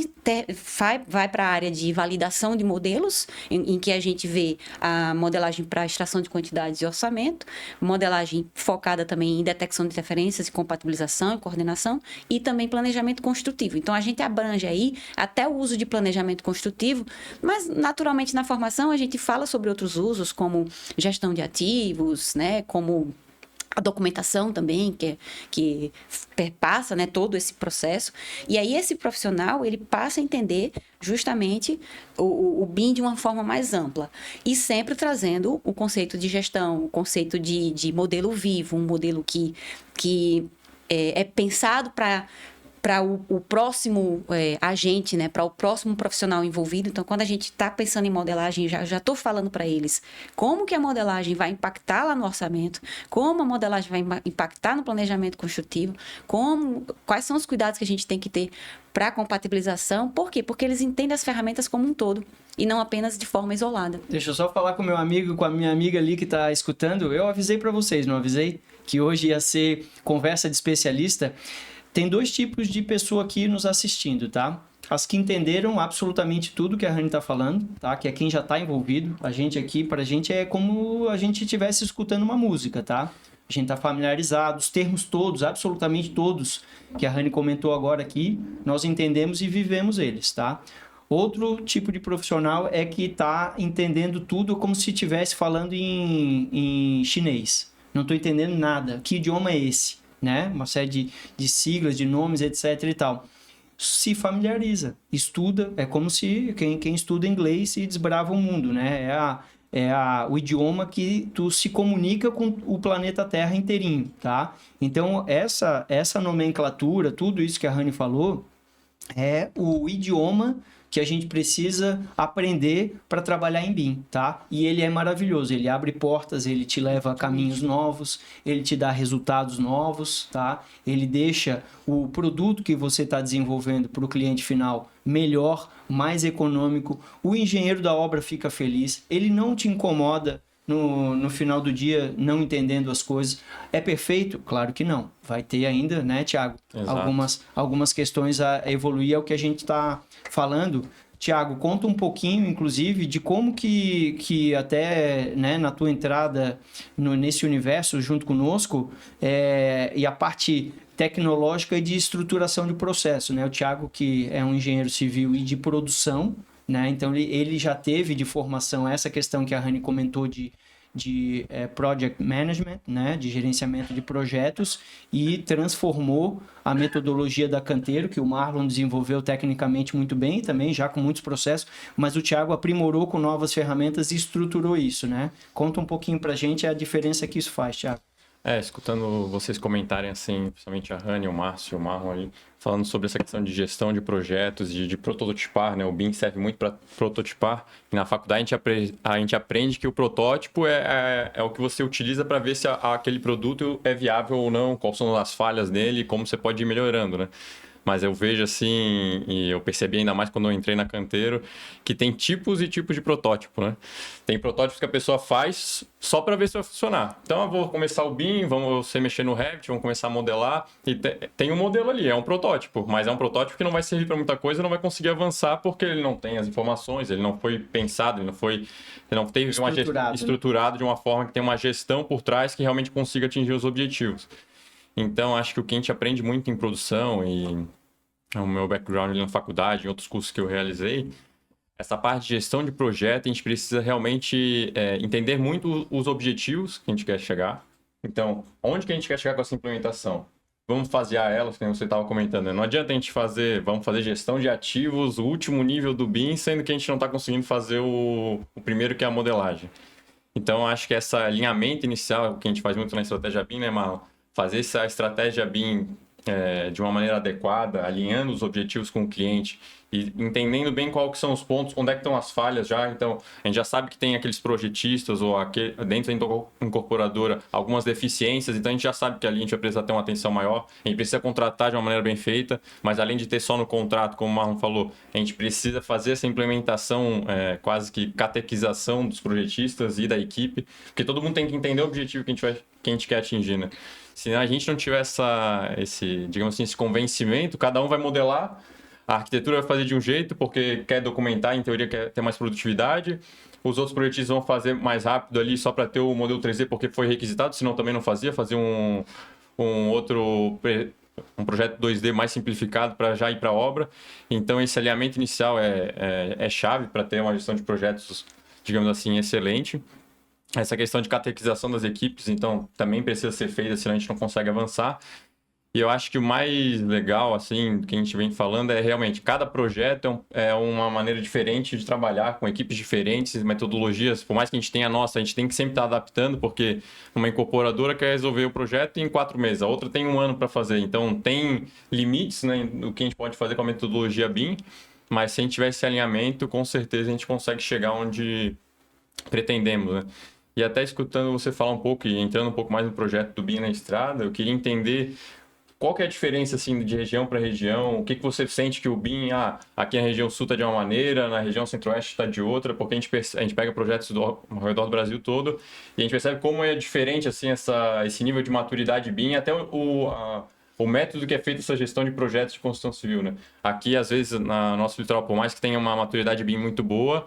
vai para a área de validação de modelos, em que a gente vê a modelagem para extração de quantidades e orçamento, modelagem focada também em detecção de interferências e compatibilização e coordenação, e também planejamento construtivo. Então, a gente abrange aí até o uso de planejamento construtivo, mas, naturalmente, na formação, a gente fala sobre outros usos, como gestão de ativos, né, como a documentação também, que perpassa, né, todo esse processo. E aí, esse profissional, ele passa a entender justamente o BIM de uma forma mais ampla. E sempre trazendo o conceito de gestão, o conceito de modelo vivo, um modelo que é pensado para o próximo agente, né, para o próximo profissional envolvido. Então, quando a gente está pensando em modelagem, já estou falando para eles como que a modelagem vai impactar lá no orçamento, como a modelagem vai impactar no planejamento construtivo, quais são os cuidados que a gente tem que ter para a compatibilização. Por quê? Porque eles entendem as ferramentas como um todo e não apenas de forma isolada. Deixa eu só falar com o meu amigo, com a minha amiga ali que está escutando. Eu avisei para vocês, não avisei? Que hoje ia ser conversa de especialista. Tem 2 tipos de pessoa aqui nos assistindo, tá? As que entenderam absolutamente tudo que a Rani está falando, tá? Que é quem já está envolvido. A gente aqui, para a gente, é como a gente estivesse escutando uma música, tá? A gente está familiarizado, os termos todos, absolutamente todos, que a Rani comentou agora aqui, nós entendemos e vivemos eles, tá? Outro tipo de profissional é que está entendendo tudo como se estivesse falando em chinês. Não estou entendendo nada. Que idioma é esse? Né? Uma série de siglas, de nomes, etc. e tal. Se familiariza, estuda, é como se quem estuda inglês se desbrava o mundo, né? O idioma que tu se comunica com o planeta Terra inteirinho, tá? Então, essa nomenclatura, tudo isso que a Rani falou, é o idioma que a gente precisa aprender para trabalhar em BIM, tá? E ele é maravilhoso, ele abre portas, ele te leva a caminhos novos, ele te dá resultados novos, tá? Ele deixa o produto que você está desenvolvendo para o cliente final melhor, mais econômico, o engenheiro da obra fica feliz, ele não te incomoda no final do dia não entendendo as coisas. É perfeito? Claro que não. Vai ter ainda, né, Thiago? Algumas questões a evoluir, é o que a gente está falando. Thiago, conta um pouquinho, inclusive, de como que até, né, na tua entrada nesse universo junto conosco, e a parte tecnológica e de estruturação de processo, né? O Thiago, que é um engenheiro civil e de produção, né? Então, ele já teve de formação essa questão que a Rani comentou de project management, né? De gerenciamento de projetos, e transformou a metodologia da Canteiro, que o Marlon desenvolveu tecnicamente muito bem também, já com muitos processos, mas o Thiago aprimorou com novas ferramentas e estruturou isso, né? Conta um pouquinho pra gente a diferença que isso faz, Thiago. Escutando vocês comentarem assim, principalmente a Rani, o Márcio, o Marlon ali, falando sobre essa questão de gestão de projetos, de prototipar, né? O BIM serve muito para prototipar. E na faculdade a gente aprende que o protótipo é o que você utiliza para ver se aquele produto é viável ou não, quais são as falhas dele, como você pode ir melhorando, né? Mas eu vejo assim, e eu percebi ainda mais quando eu entrei na Canteiro, que tem tipos e tipos de protótipo, né? Tem protótipos que a pessoa faz só para ver se vai funcionar. Então eu vou começar o BIM, você mexer no Revit, vamos começar a modelar, e tem um modelo ali, é um protótipo, mas é um protótipo que não vai servir para muita coisa, não vai conseguir avançar porque ele não tem as informações, ele não foi pensado, ele não teve estruturado de uma forma que tem uma gestão por trás que realmente consiga atingir os objetivos. Então, acho que o que a gente aprende muito em produção e o meu background ali na faculdade, em outros cursos que eu realizei, essa parte de gestão de projeto, a gente precisa realmente entender muito os objetivos que a gente quer chegar. Então, onde que a gente quer chegar com essa implementação? Vamos fasear elas, como você estava comentando, né? Não adianta a gente vamos fazer gestão de ativos, o último nível do BIM, sendo que a gente não está conseguindo fazer o primeiro, que é a modelagem. Então, acho que esse alinhamento inicial, que a gente faz muito na estratégia BIM, né, Marlon? Fazer essa estratégia BIM de uma maneira adequada, alinhando os objetivos com o cliente e entendendo bem quais que são os pontos, onde é que estão as falhas já. Então, a gente já sabe que tem aqueles projetistas ou dentro da incorporadora algumas deficiências, então a gente já sabe que ali a gente vai precisar ter uma atenção maior, a gente precisa contratar de uma maneira bem feita, mas além de ter só no contrato, como o Marlon falou, a gente precisa fazer essa implementação, quase que catequização dos projetistas e da equipe, porque todo mundo tem que entender o objetivo que a gente quer atingir, né? Se a gente não tiver esse convencimento, cada um vai modelar, a arquitetura vai fazer de um jeito, porque quer documentar, em teoria quer ter mais produtividade, os outros projetistas vão fazer mais rápido ali só para ter o modelo 3D, porque foi requisitado, senão também não fazia um projeto 2D mais simplificado para já ir para a obra. Então, esse alinhamento inicial é chave para ter uma gestão de projetos, digamos assim, excelente. Essa questão de catequização das equipes, então, também precisa ser feita, senão a gente não consegue avançar. E eu acho que o mais legal, assim, que a gente vem falando é realmente cada projeto é uma maneira diferente de trabalhar, com equipes diferentes, metodologias. Por mais que a gente tenha a nossa, a gente tem que sempre estar adaptando, porque uma incorporadora quer resolver o projeto em 4 meses, a outra tem 1 ano para fazer. Então, tem limites, né, do que a gente pode fazer com a metodologia BIM, mas se a gente tiver esse alinhamento, com certeza a gente consegue chegar onde pretendemos, né? E até escutando você falar um pouco e entrando um pouco mais no projeto do BIM na estrada, eu queria entender qual que é a diferença assim, de região para região, o que você sente que o BIM, aqui na região sul está de uma maneira, na região centro-oeste está de outra, porque a gente pega projetos ao redor do Brasil todo e a gente percebe como é diferente assim, esse nível de maturidade BIM, até o método que é feito essa gestão de projetos de construção civil, né? Aqui, às vezes, na nosso litoral, por mais que tenha uma maturidade BIM muito boa,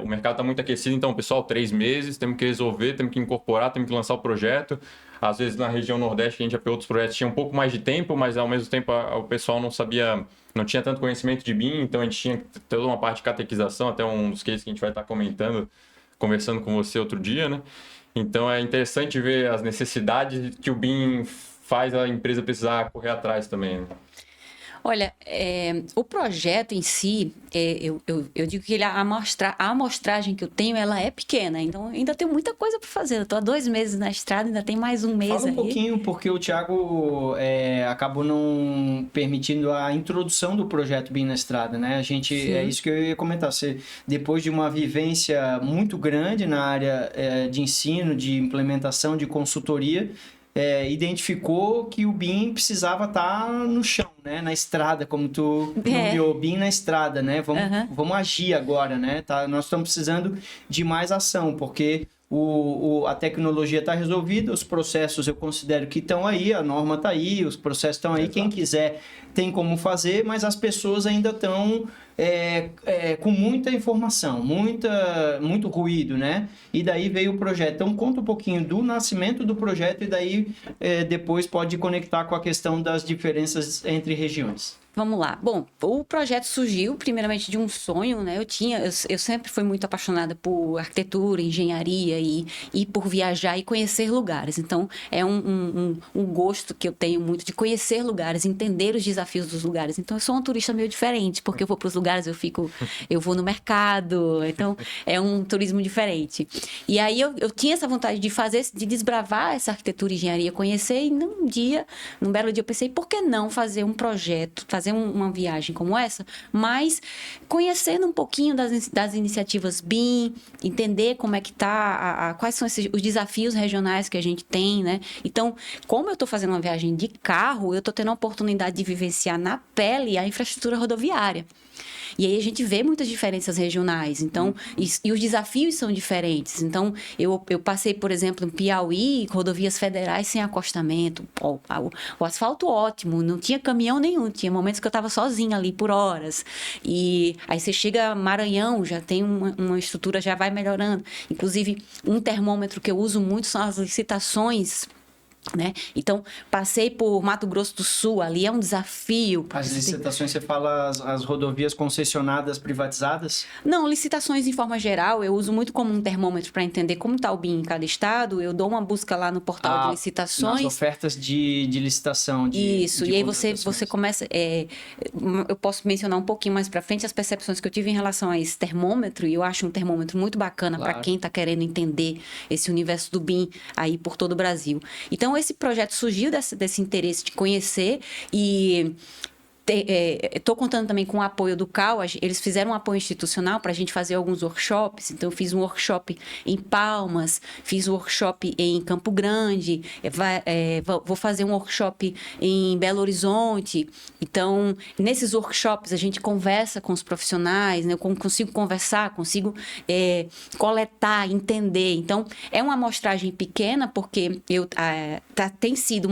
o mercado está muito aquecido, então, pessoal, 3 meses, temos que resolver, temos que incorporar, temos que lançar o projeto. Às vezes, na região Nordeste, que a gente já pegou outros projetos, tinha um pouco mais de tempo, mas, ao mesmo tempo, o pessoal não tinha tanto conhecimento de BIM, então a gente tinha toda uma parte de catequização, até um dos cases que a gente vai estar conversando com você outro dia, né? Então, é interessante ver as necessidades que o BIM faz a empresa precisar correr atrás também, né? Olha, o projeto em si, eu digo que a amostragem que eu tenho, ela é pequena, então ainda tenho muita coisa para fazer. Eu estou há 2 meses na estrada, ainda tem mais 1 mês aí. Fala um pouquinho, porque o Thiago acabou não permitindo a introdução do projeto BIM na estrada, né? É isso que eu ia comentar. Você, depois de uma vivência muito grande na área de ensino, de implementação, de consultoria, identificou que o BIM precisava estar no chão, né? Na estrada, como tu nomeou, BIM na estrada, né? Vamos agir agora, né? Nós estamos precisando de mais ação, porque a tecnologia está resolvida, os processos eu considero que estão aí, a norma está aí, os processos estão aí, exato. Quem quiser tem como fazer, mas as pessoas ainda estão com muita informação, muito ruído, né? E daí veio o projeto. Então, conta um pouquinho do nascimento do projeto e daí depois pode conectar com a questão das diferenças entre regiões. Vamos lá. Bom, o projeto surgiu primeiramente de um sonho, né? Eu sempre fui muito apaixonada por arquitetura, engenharia e por viajar e conhecer lugares. Então, é um gosto que eu tenho muito de conhecer lugares, entender os desafios dos lugares. Então, eu sou uma turista meio diferente, porque eu vou para os lugares, eu vou no mercado. Então, é um turismo diferente. E aí, eu tinha essa vontade de desbravar essa arquitetura e engenharia, conhecer, e num belo dia eu pensei, por que não fazer um projeto, fazer uma viagem como essa, mas conhecendo um pouquinho das iniciativas BIM, entender como é que tá, quais são os desafios regionais que a gente tem, né? Então, como eu estou fazendo uma viagem de carro, eu estou tendo a oportunidade de vivenciar na pele a infraestrutura rodoviária. E aí a gente vê muitas diferenças regionais, então, e os desafios são diferentes. Então, eu passei, por exemplo, em Piauí, rodovias federais sem acostamento, o asfalto ótimo, não tinha caminhão nenhum, tinha momentos que eu estava sozinha ali por horas. E aí você chega a Maranhão, já tem uma estrutura, já vai melhorando. Inclusive, um termômetro que eu uso muito são as licitações, né? Então, passei por Mato Grosso do Sul, ali é um desafio. As licitações, você fala as rodovias concessionadas privatizadas? Não, licitações em forma geral, eu uso muito como um termômetro para entender como está o BIM em cada estado, eu dou uma busca lá no portal de licitações. Nas ofertas de licitação. Isso, e aí você começa... eu posso mencionar um pouquinho mais para frente as percepções que eu tive em relação a esse termômetro, e eu acho um termômetro muito bacana para quem está querendo entender esse universo do BIM aí por todo o Brasil. Então, esse projeto surgiu desse interesse de conhecer e... Estou contando também com o apoio do CAU, eles fizeram um apoio institucional para a gente fazer alguns workshops, então eu fiz um workshop em Palmas, fiz um workshop em Campo Grande, vou fazer um workshop em Belo Horizonte. Então, nesses workshops a gente conversa com os profissionais, né? Eu consigo conversar, consigo coletar, entender. Então, é uma amostragem pequena, porque tem sido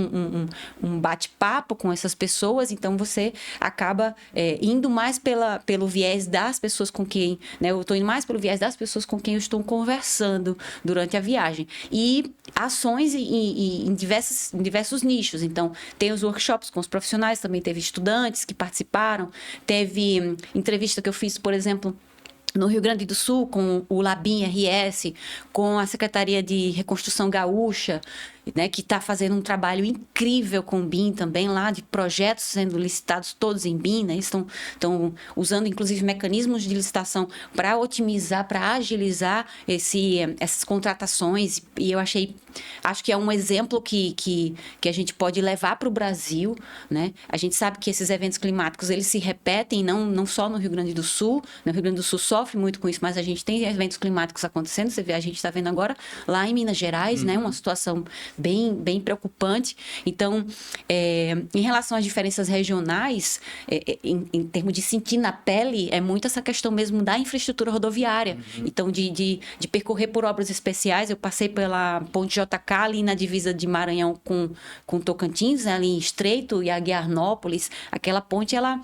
um bate-papo com essas pessoas, então você acaba indo mais pelo viés das pessoas com quem, né? Eu estou indo mais pelo viés das pessoas com quem eu estou conversando durante a viagem. E ações em diversos nichos. Então, tem os workshops com os profissionais, também teve estudantes que participaram, teve entrevista que eu fiz, por exemplo, no Rio Grande do Sul, com o Labim RS, com a Secretaria de Reconstrução Gaúcha, né, que está fazendo um trabalho incrível com o BIM também lá, de projetos sendo licitados todos em BIM, né? Estão usando, inclusive, mecanismos de licitação para otimizar, para agilizar essas contratações. E eu acho que é um exemplo que a gente pode levar para o Brasil, né? A gente sabe que esses eventos climáticos, eles se repetem, não só no Rio Grande do Sul, né? O Rio Grande do Sul sofre muito com isso, mas a gente tem eventos climáticos acontecendo, a gente está vendo agora lá em Minas Gerais, né? Uma situação bem preocupante. Então, em relação às diferenças regionais, em termos de sentir na pele, é muito essa questão mesmo da infraestrutura rodoviária. Então, de percorrer por obras especiais, eu passei pela Ponte JK, ali na divisa de Maranhão com Tocantins, né, ali em Estreito e Aguiarnópolis. Aquela ponte, ela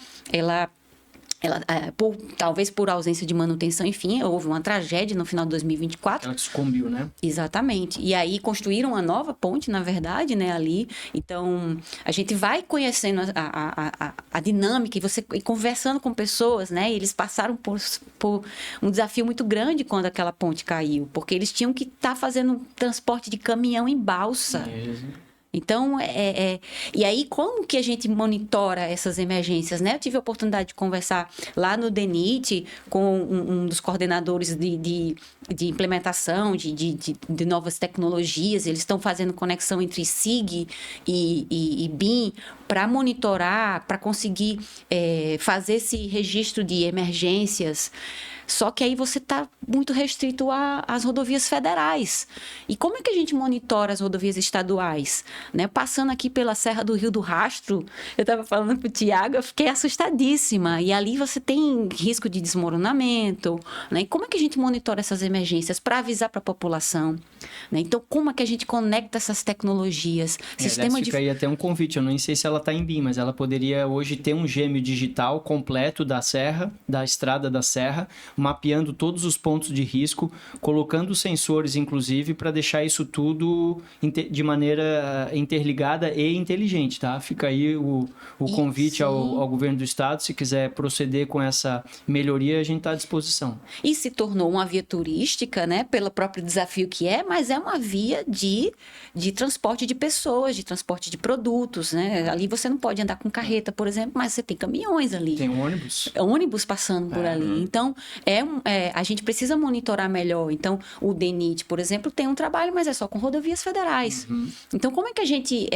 talvez por ausência de manutenção, enfim, houve uma tragédia no final de 2024. Ela sucumbiu, né? Exatamente. E aí construíram uma nova ponte, na verdade, né, ali. Então, a gente vai conhecendo a dinâmica e conversando com pessoas, né? E eles passaram por um desafio muito grande quando aquela ponte caiu, porque eles tinham que estar fazendo transporte de caminhão em balsa. Então, e aí, como que a gente monitora essas emergências, né? Eu tive a oportunidade de conversar lá no DENIT com um dos coordenadores de implementação de novas tecnologias. Eles estão fazendo conexão entre SIG e BIM para monitorar, para conseguir fazer esse registro de emergências. Só que aí você está muito restrito às rodovias federais. E como é que a gente monitora as rodovias estaduais? Né? Passando aqui pela Serra do Rio do Rastro, eu estava falando para o Tiago, eu fiquei assustadíssima. E ali você tem risco de desmoronamento. Né? E como é que a gente monitora essas emergências para avisar para a população? Né? Então, como é que a gente conecta essas tecnologias? Fica aí até um convite, eu não sei se ela está em BIM, mas ela poderia hoje ter um gêmeo digital completo da serra, da estrada da serra, mapeando todos os pontos de risco, colocando sensores, inclusive, para deixar isso tudo de maneira interligada e inteligente, tá? Fica aí o convite ao governo do estado, se quiser proceder com essa melhoria, a gente está à disposição. E se tornou uma via turística, né, pelo próprio desafio que é, mas é uma via de transporte de pessoas, de transporte de produtos, né? Ali você não pode andar com carreta, por exemplo, mas você tem caminhões ali. Tem ônibus. Ônibus passando por ali. Então, a gente precisa monitorar melhor. Então, o DENIT, por exemplo, tem um trabalho, mas é só com rodovias federais. Então, como é que a gente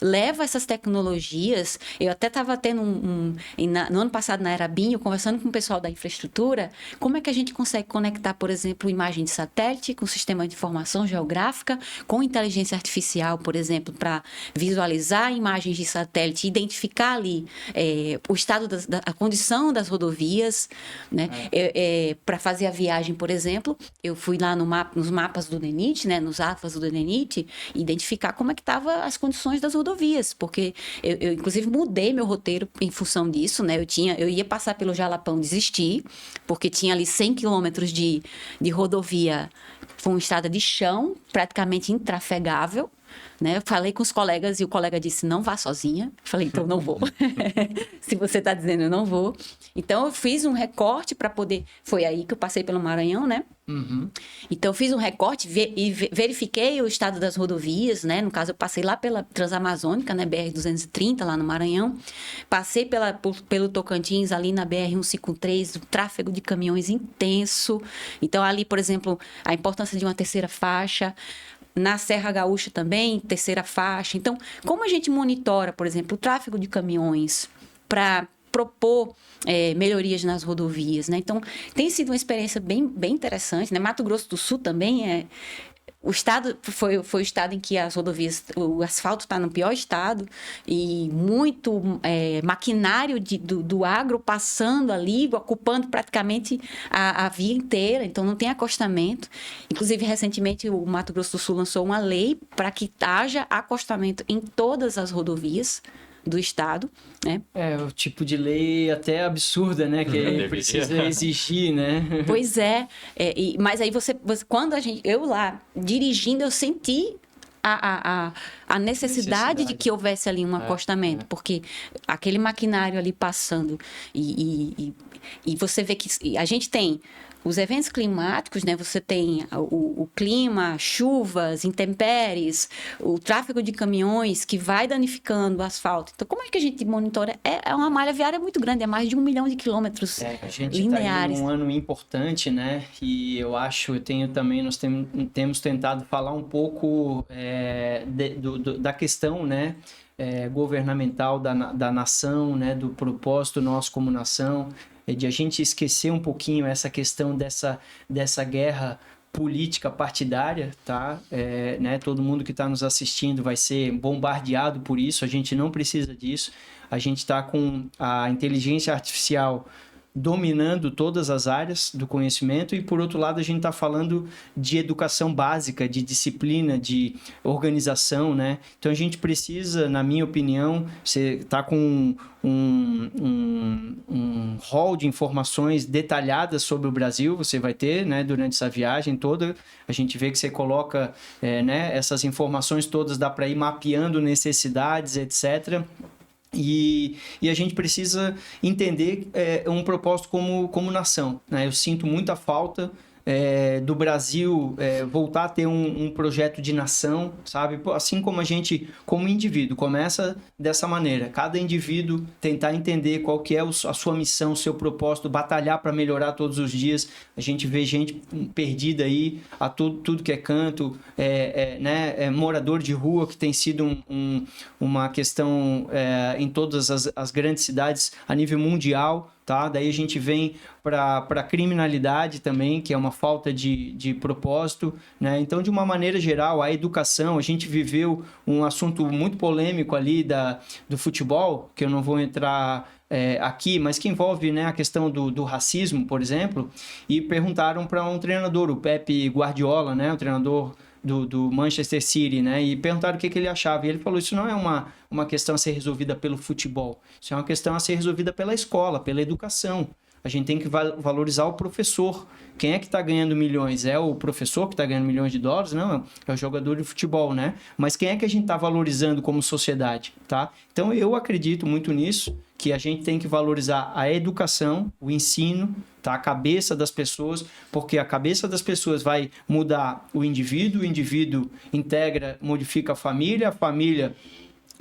leva essas tecnologias? Eu até estava tendo no ano passado, na Era BIM, conversando com o pessoal da infraestrutura, como é que a gente consegue conectar, por exemplo, imagem de satélite com sistema de informação geográfica, com inteligência artificial, por exemplo, para visualizar imagens de satélite, identificar ali o estado a condição das rodovias, né? Para fazer a viagem, por exemplo, eu fui lá nos mapas do DENIT, né? Nos atlas do DENIT, identificar como é que estavam as condições das rodovias, porque eu inclusive mudei meu roteiro em função disso, né? Eu ia passar pelo Jalapão, desisti, porque tinha ali 100 quilômetros de rodovia com uma estrada de chão, praticamente intrafegável, né? Eu falei com os colegas e o colega disse, não vá sozinha. Eu falei, então não vou. Se você está dizendo, eu não vou. Então eu fiz um recorte para poder... Foi aí que eu passei pelo Maranhão, né? Então eu fiz um recorte e verifiquei o estado das rodovias, né? No caso, eu passei lá pela Transamazônica, né? BR-230, lá no Maranhão. Passei pelo Tocantins, ali na BR-153, o tráfego de caminhões intenso. Então ali, por exemplo, a importância de uma terceira faixa. Na Serra Gaúcha também, terceira faixa. Então, como a gente monitora, por exemplo, o tráfego de caminhões para propor melhorias nas rodovias, né? Então, tem sido uma experiência bem interessante, né? Mato Grosso do Sul também o estado foi o estado em que as rodovias, o asfalto está no pior estado e muito maquinário do agro passando ali, ocupando praticamente a via inteira, então não tem acostamento. Inclusive, recentemente, o Mato Grosso do Sul lançou uma lei para que haja acostamento em todas as rodovias do estado, né? O tipo de lei até absurda, né? Que precisa exigir, né? Pois mas aí quando eu lá dirigindo, eu senti a necessidade de que houvesse ali um acostamento, porque aquele maquinário ali passando e você vê que a gente tem os eventos climáticos, né? Você tem o clima, chuvas, intempéries, o tráfego de caminhões que vai danificando o asfalto. Então, como é que a gente monitora? É uma malha viária muito grande, é mais de 1 milhão de quilômetros a gente lineares. Tá em um ano importante, né? E eu acho, nós temos tentado falar um pouco da questão, né? Governamental da nação, né? Do propósito nosso como nação, de a gente esquecer um pouquinho essa questão dessa guerra política partidária, tá? Né? Todo mundo que está nos assistindo vai ser bombardeado por isso, a gente não precisa disso, a gente está com a inteligência artificial dominando todas as áreas do conhecimento e, por outro lado, a gente está falando de educação básica, de disciplina, de organização, né? Então, a gente precisa, na minha opinião, você está com um hall de informações detalhadas sobre o Brasil, você vai ter, né, durante essa viagem toda, a gente vê que você coloca né, essas informações todas, dá para ir mapeando necessidades, etc., E a gente precisa entender um propósito como nação, né? Eu sinto muita falta do Brasil voltar a ter um projeto de nação, sabe? Assim como a gente, como indivíduo, começa dessa maneira. Cada indivíduo tentar entender qual que é a sua missão, o seu propósito, batalhar para melhorar todos os dias. A gente vê gente perdida aí a tudo que é canto, né? Morador de rua, que tem sido uma questão em todas as grandes cidades a nível mundial. Tá? Daí a gente vem para a criminalidade também, que é uma falta de propósito, né? Então, de uma maneira geral, a educação, a gente viveu um assunto muito polêmico ali do futebol, que eu não vou entrar aqui, mas que envolve, né, a questão do racismo, por exemplo, e perguntaram para um treinador, o Pep Guardiola, né, o treinador do Manchester City, né? E perguntaram o que ele achava. E ele falou, isso não é uma questão a ser resolvida pelo futebol. Isso é uma questão a ser resolvida pela escola, pela educação. a gente tem que valorizar o professor. Quem é que está ganhando milhões? É o professor que está ganhando milhões de dólares? Não, é o jogador de futebol, né? Mas quem é que a gente está valorizando como sociedade, tá? Então, eu acredito muito nisso, que a gente tem que valorizar a educação, o ensino, tá? A cabeça das pessoas, porque a cabeça das pessoas vai mudar o indivíduo integra, modifica a família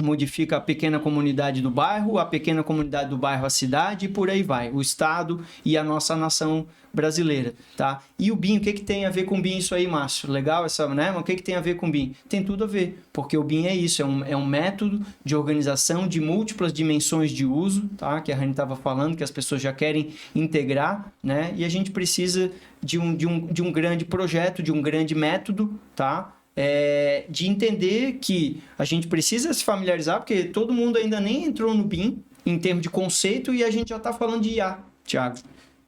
modifica a pequena comunidade do bairro, a pequena comunidade do bairro, a cidade, e por aí vai, o estado e a nossa nação brasileira, tá? E o BIM, o que tem a ver com o BIM isso aí, Márcio? Legal essa, né? Mas o que tem a ver com o BIM? Tem tudo a ver, porque o BIM é isso, é um método de organização de múltiplas dimensões de uso, tá? Que a Rani estava falando, que as pessoas já querem integrar, né? E a gente precisa de um grande projeto, de um grande método, tá? De entender que a gente precisa se familiarizar, porque todo mundo ainda nem entrou no BIM em termos de conceito e a gente já está falando de IA, Thiago.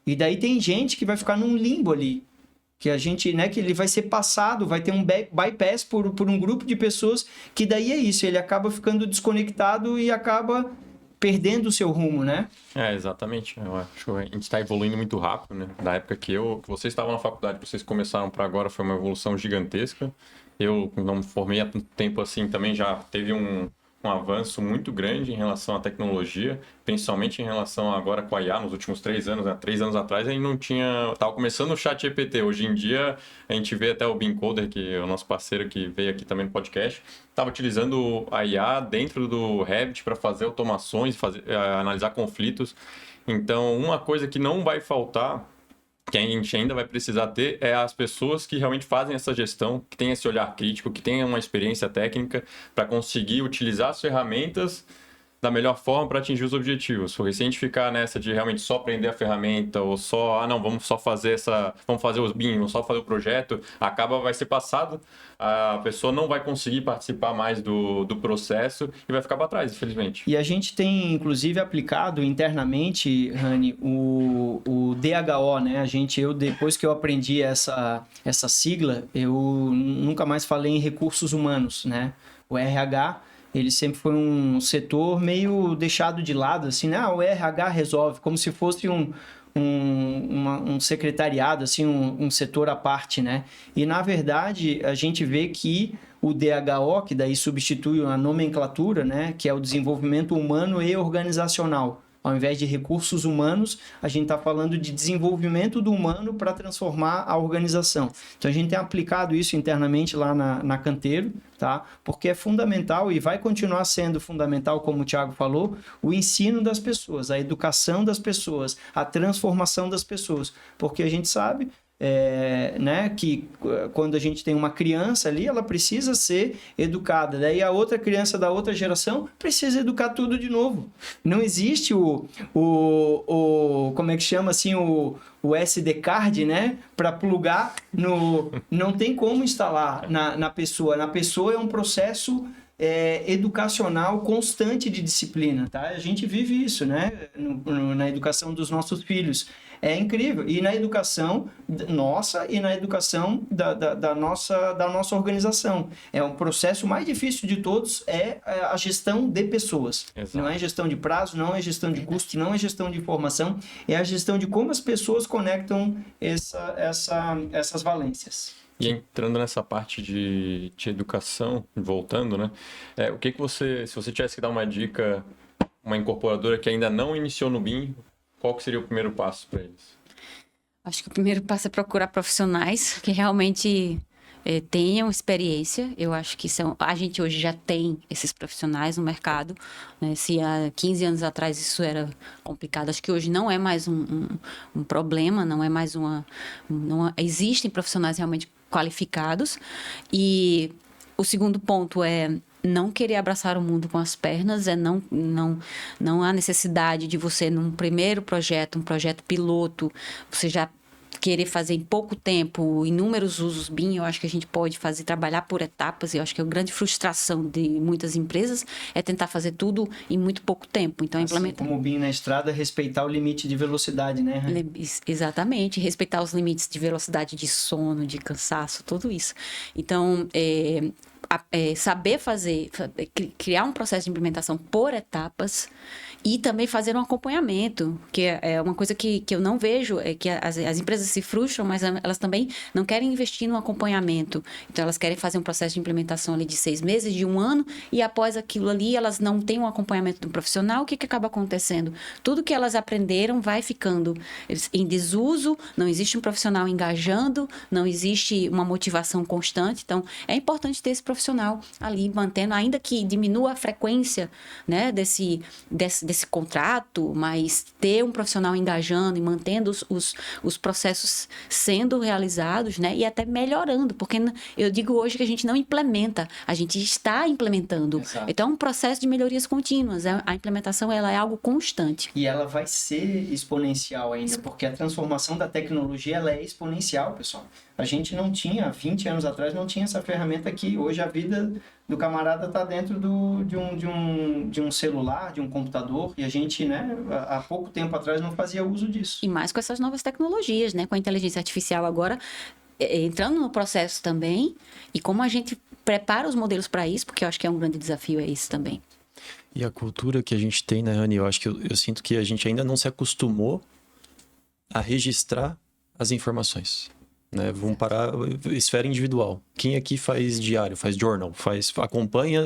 E daí tem gente que vai ficar num limbo ali, que a gente, né, que ele vai ser passado, vai ter um bypass por um grupo de pessoas que daí é isso, ele acaba ficando desconectado e acaba perdendo o seu rumo, né? Exatamente. Eu acho que a gente está evoluindo muito rápido, né? Da época que vocês estavam na faculdade, que vocês começaram para agora, foi uma evolução gigantesca. Eu não me formei há tanto tempo assim, também já teve um avanço muito grande em relação à tecnologia, principalmente em relação agora com a IA nos últimos 3 anos, né? 3 anos atrás a gente não tinha... Estava começando o ChatGPT. Hoje em dia a gente vê até o BIMcoder, que é o nosso parceiro que veio aqui também no podcast, estava utilizando a IA dentro do Revit para fazer automações, analisar conflitos. Então, uma coisa que não vai faltar, que a gente ainda vai precisar ter, é as pessoas que realmente fazem essa gestão, que têm esse olhar crítico, que têm uma experiência técnica para conseguir utilizar as ferramentas da melhor forma para atingir os objetivos. Porque se a gente ficar nessa de realmente só aprender a ferramenta ou só, vamos só fazer vamos fazer os BIM, vamos só fazer o projeto, vai ser passado, a pessoa não vai conseguir participar mais do processo e vai ficar para trás, infelizmente. E a gente tem, inclusive, aplicado internamente, Rani, o DHO, né? Depois que eu aprendi essa sigla, eu nunca mais falei em recursos humanos, né? O RH, ele sempre foi um setor meio deixado de lado, assim, né? O RH resolve, como se fosse um secretariado, assim, um setor à parte, né? E, na verdade, a gente vê que o DHO, que daí substitui a nomenclatura, né? Que é o desenvolvimento humano e organizacional. Ao invés de recursos humanos, a gente está falando de desenvolvimento do humano para transformar a organização. Então, a gente tem aplicado isso internamente lá na Canteiro, tá? Porque é fundamental e vai continuar sendo fundamental, como o Thiago falou, o ensino das pessoas, a educação das pessoas, a transformação das pessoas. Porque a gente sabe... né, que quando a gente tem uma criança ali, ela precisa ser educada. Daí a outra criança da outra geração precisa educar tudo de novo. Não existe como é que chama assim, o SD card, né, para plugar não tem como instalar na pessoa. Na pessoa é um processo educacional constante de disciplina, tá? A gente vive isso, né, na educação dos nossos filhos. É incrível. E na educação nossa e na educação da nossa organização. É um processo mais difícil de todos, a gestão de pessoas. Exato. Não é gestão de prazo, não é gestão de custo, não é gestão de informação, é a gestão de como as pessoas conectam essas valências. E entrando nessa parte de educação, voltando, né? O que você, se você tivesse que dar uma dica, uma incorporadora que ainda não iniciou no BIM, qual que seria o primeiro passo para eles? Acho que o primeiro passo é procurar profissionais que realmente tenham experiência. Eu acho que a gente hoje já tem esses profissionais no mercado, né? Se há 15 anos atrás isso era complicado, acho que hoje não é mais um problema, não é mais existem profissionais realmente qualificados. E o segundo ponto é não querer abraçar o mundo com as pernas, não há necessidade de você, num primeiro projeto, um projeto piloto, você já querer fazer em pouco tempo inúmeros usos BIM. Eu acho que a gente pode trabalhar por etapas, e eu acho que a grande frustração de muitas empresas é tentar fazer tudo em muito pouco tempo. Então, como o BIM na estrada, respeitar o limite de velocidade, né? Exatamente, respeitar os limites de velocidade, de sono, de cansaço, tudo isso. Então, saber criar um processo de implementação por etapas E também fazer um acompanhamento, que é uma coisa que eu não vejo, é que as empresas se frustram, mas elas também não querem investir no acompanhamento. Então, elas querem fazer um processo de implementação ali de 6 meses, de 1 ano, e após aquilo ali, elas não têm um acompanhamento do profissional. O que acaba acontecendo? Tudo que elas aprenderam vai ficando em desuso, não existe um profissional engajando, não existe uma motivação constante. Então, é importante ter esse profissional ali mantendo, ainda que diminua a frequência, né, desse contrato, mas ter um profissional engajando e mantendo os processos sendo realizados, né, e até melhorando, porque eu digo hoje que a gente não implementa, a gente está implementando. Exato. Então, é um processo de melhorias contínuas, a implementação ela é algo constante. E ela vai ser exponencial ainda, porque a transformação da tecnologia ela é exponencial, pessoal. A gente não tinha, 20 anos atrás, não tinha essa ferramenta aqui. Hoje a vida do camarada está dentro de um celular, de um computador, e a gente, né, há pouco tempo atrás não fazia uso disso. E mais com essas novas tecnologias, né, com a inteligência artificial agora entrando no processo também, e como a gente prepara os modelos para isso, porque eu acho que é um grande desafio, é isso também. E a cultura que a gente tem, né, Rani? Eu acho que eu sinto que a gente ainda não se acostumou a registrar as informações, né? Vamos parar esfera individual. Quem aqui faz diário, faz journal, acompanha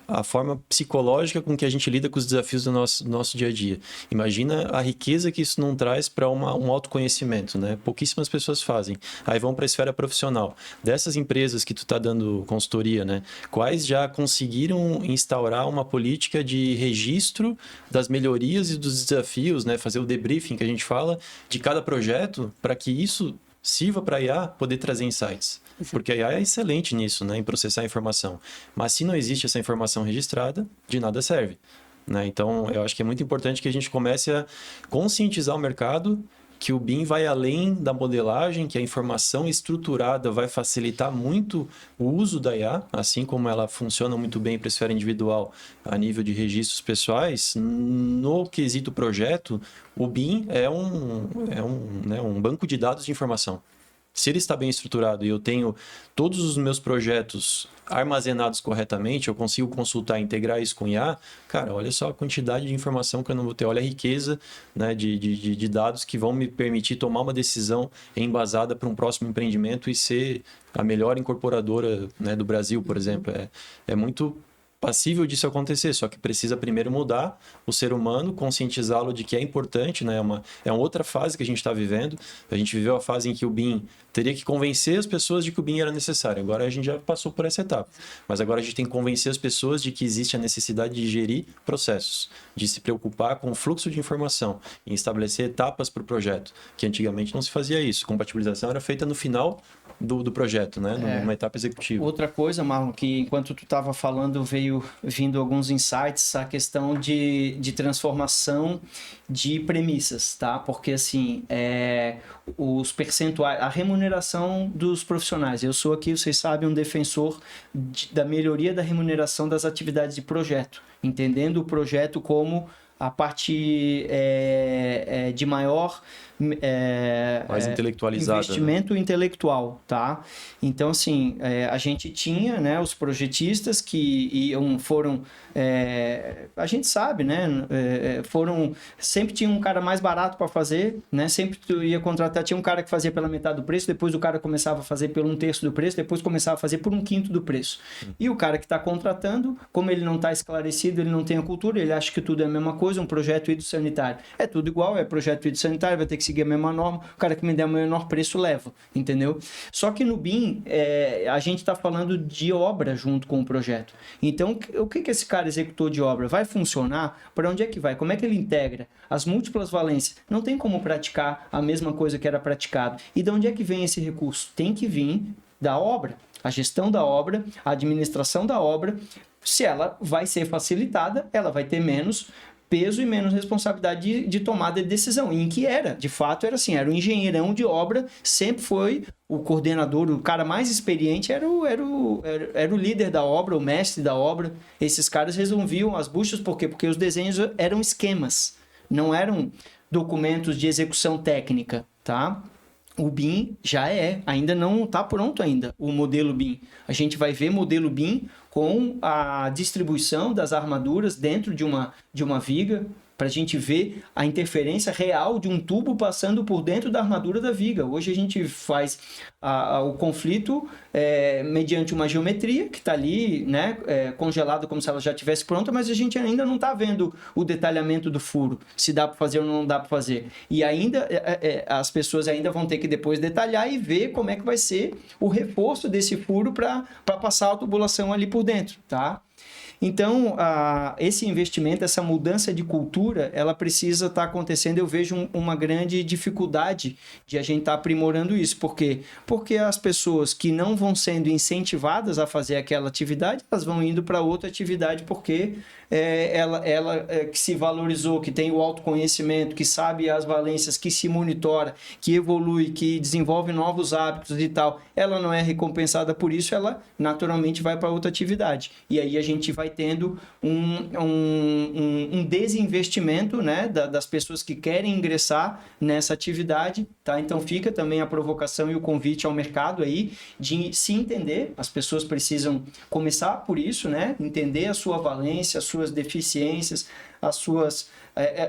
a forma psicológica com que a gente lida com os desafios do nosso dia a dia. Imagina a riqueza que isso não traz para um autoconhecimento, né? Pouquíssimas pessoas fazem. Aí vão para a esfera profissional. Dessas empresas que tu está dando consultoria, né? Quais já conseguiram instaurar uma política de registro das melhorias e dos desafios, né? Fazer o debriefing que a gente fala de cada projeto para que isso sirva para a IA poder trazer insights. Porque a IA é excelente nisso, né, em processar a informação. Mas se não existe essa informação registrada, de nada serve, né? Então, eu acho que é muito importante que a gente comece a conscientizar o mercado que o BIM vai além da modelagem, que a informação estruturada vai facilitar muito o uso da IA, assim como ela funciona muito bem para a esfera individual a nível de registros pessoais. No quesito projeto, o BIM é um banco de dados de informação. Se ele está bem estruturado e eu tenho todos os meus projetos armazenados corretamente, eu consigo consultar e integrar isso com IA, cara, olha só a quantidade de informação que eu não vou ter, olha a riqueza, né, de dados que vão me permitir tomar uma decisão embasada para um próximo empreendimento e ser a melhor incorporadora, né, do Brasil, por exemplo. É muito passível disso acontecer, só que precisa primeiro mudar o ser humano, conscientizá-lo de que é importante, né? É uma outra fase que a gente está vivendo. A gente viveu a fase em que o BIM teria que convencer as pessoas de que o BIM era necessário. Agora a gente já passou por essa etapa. Mas agora a gente tem que convencer as pessoas de que existe a necessidade de gerir processos, de se preocupar com o fluxo de informação e estabelecer etapas para o projeto, que antigamente não se fazia isso. Compatibilização era feita no final do projeto, né? Numa etapa executiva. Outra coisa, Marlon, que enquanto tu estava falando, veio vindo alguns insights, a questão de transformação de premissas, tá? Porque, assim, os percentuais, a remuneração dos profissionais. Eu sou aqui, vocês sabem, um defensor da melhoria da remuneração das atividades de projeto, entendendo o projeto como a parte de maior mais intelectualizada, investimento, né? Intelectual, tá? Então, assim, a gente tinha, né, os projetistas que foram, a gente sabe, né, sempre tinha um cara mais barato para fazer, né, sempre tu ia contratar, tinha um cara que fazia pela metade do preço, depois o cara começava a fazer por 1/3 do preço, depois começava a fazer por 1/5 do preço. E o cara que está contratando, como ele não está esclarecido, ele não tem a cultura, ele acha que tudo é a mesma coisa, um projeto hidrossanitário. É tudo igual, é projeto hidrossanitário, vai ter que seguir a mesma norma, o cara que me der o menor preço leva, entendeu? Só que no BIM, a gente está falando de obra junto com o projeto. Então, o que esse cara executou de obra? Vai funcionar? Para onde é que vai? Como é que ele integra? As múltiplas valências. Não tem como praticar a mesma coisa que era praticado. E de onde é que vem esse recurso? Tem que vir da obra. A gestão da obra, a administração da obra, se ela vai ser facilitada, ela vai ter menos peso e menos responsabilidade de tomada de decisão. E em que de fato era assim, era o engenheirão de obra, sempre foi o coordenador, o cara mais experiente era o líder da obra, o mestre da obra. Esses caras resolviam as buchas, por quê? Porque os desenhos eram esquemas, não eram documentos de execução técnica, tá? O BIM já ainda não está pronto ainda, o modelo BIM. A gente vai ver modelo BIM com a distribuição das armaduras dentro de uma viga, para a gente ver a interferência real de um tubo passando por dentro da armadura da viga. Hoje a gente faz o conflito mediante uma geometria que está ali, né, congelada como se ela já estivesse pronta, mas a gente ainda não está vendo o detalhamento do furo, se dá para fazer ou não dá para fazer. E ainda as pessoas ainda vão ter que depois detalhar e ver como é que vai ser o reforço desse furo para passar a tubulação ali por dentro, tá? Então, esse investimento, essa mudança de cultura, ela precisa estar acontecendo. Eu vejo uma grande dificuldade de a gente estar aprimorando isso. Por quê? Porque as pessoas que não vão sendo incentivadas a fazer aquela atividade, elas vão indo para outra atividade porque ela que se valorizou, que tem o autoconhecimento, que sabe as valências, que se monitora, que evolui, que desenvolve novos hábitos e tal, ela não é recompensada por isso, ela naturalmente vai para outra atividade. E aí a gente vai tendo um desinvestimento, né, das pessoas que querem ingressar nessa atividade, tá? Então fica também a provocação e o convite ao mercado aí de se entender. As pessoas precisam começar por isso, né? Entender a sua valência, as suas deficiências,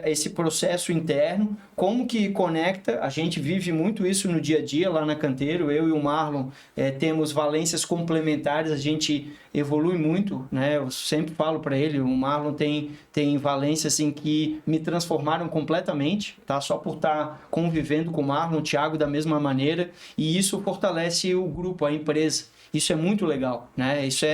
esse processo interno, como que conecta. A gente vive muito isso no dia a dia lá na Canteiro. Eu e o Marlon temos valências complementares, a gente evolui muito, né? Eu sempre falo para ele, o Marlon tem valências assim, que me transformaram completamente, tá? Só por estar convivendo com o Marlon, o Thiago da mesma maneira, e isso fortalece o grupo, a empresa. Isso é muito legal, né? Isso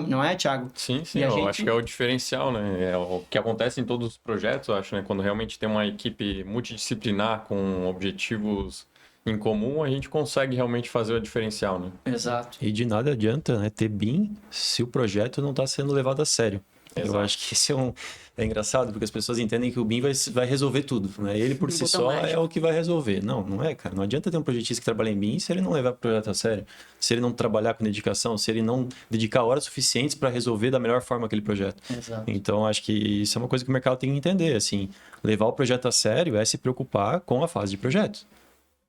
não é, Thiago? Sim, eu acho que é o diferencial, né? É o que acontece em todos os projetos, eu acho, né? Quando realmente tem uma equipe multidisciplinar com objetivos em comum, a gente consegue realmente fazer o diferencial, né? Exato. E de nada adianta, né, ter BIM se o projeto não está sendo levado a sério. Exato. Eu acho que isso é engraçado, porque as pessoas entendem que o BIM vai resolver tudo, né? Ele por si só é o que vai resolver. Não é, cara. Não adianta ter um projetista que trabalha em BIM se ele não levar o projeto a sério, se ele não trabalhar com dedicação, se ele não dedicar horas suficientes para resolver da melhor forma aquele projeto. Exato. Então, acho que isso é uma coisa que o mercado tem que entender, assim. Levar o projeto a sério é se preocupar com a fase de projeto.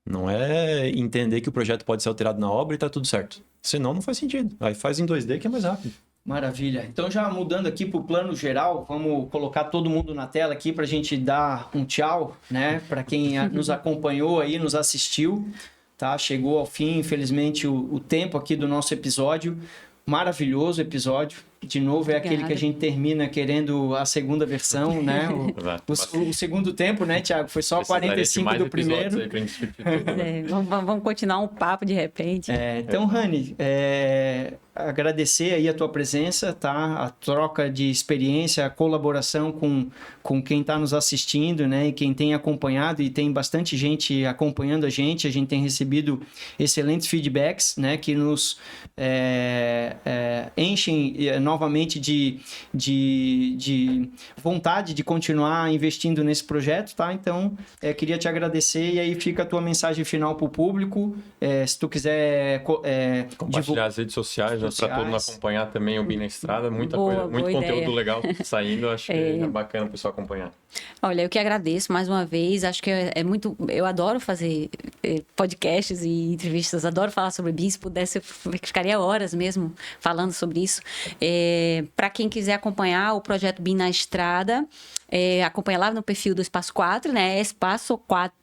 Não é entender que o projeto pode ser alterado na obra e tá tudo certo. Senão, não faz sentido. Aí faz em 2D que é mais rápido. Maravilha. Então, já mudando aqui para o plano geral, vamos colocar todo mundo na tela aqui para a gente dar um tchau, né? Para quem nos acompanhou aí, nos assistiu, tá? Chegou ao fim, infelizmente, o tempo aqui do nosso episódio. Maravilhoso episódio. De novo, aquele que a gente termina querendo a segunda versão, né? O segundo tempo, né, Thiago? Foi só 45 do primeiro. Vamos continuar um papo de repente. Então, Rani, agradecer aí a tua presença, tá? A troca de experiência, a colaboração com quem está nos assistindo, né? E quem tem acompanhado, e tem bastante gente acompanhando a gente tem recebido excelentes feedbacks, né? Que nos enchem novamente de vontade de continuar investindo nesse projeto, tá? Então, queria te agradecer, e aí fica a tua mensagem final para o público. Se tu quiser compartilhar as redes sociais, para todo mundo acompanhar também o BIM na Estrada, muita coisa, muito conteúdo legal saindo, acho que é bacana o pessoal acompanhar. Olha, eu que agradeço mais uma vez, acho que eu adoro fazer podcasts e entrevistas, adoro falar sobre BIM, se pudesse eu ficaria horas mesmo falando sobre isso. Para quem quiser acompanhar o projeto BIM na Estrada, acompanha lá no perfil do Espaço 4, né? Espaço 4,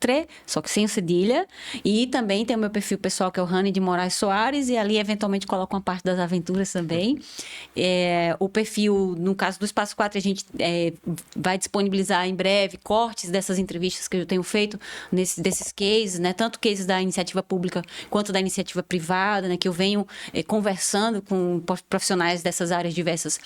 só que sem cedilha. E também tem o meu perfil pessoal, que é o Rani de Moraes Soares, e ali eventualmente coloco uma parte das aventuras também. O perfil, no caso do Espaço 4, a gente vai disponibilizar em breve cortes dessas entrevistas que eu tenho feito desses cases, né? Tanto cases da iniciativa pública quanto da iniciativa privada, né? Que eu venho conversando com profissionais dessas áreas diversas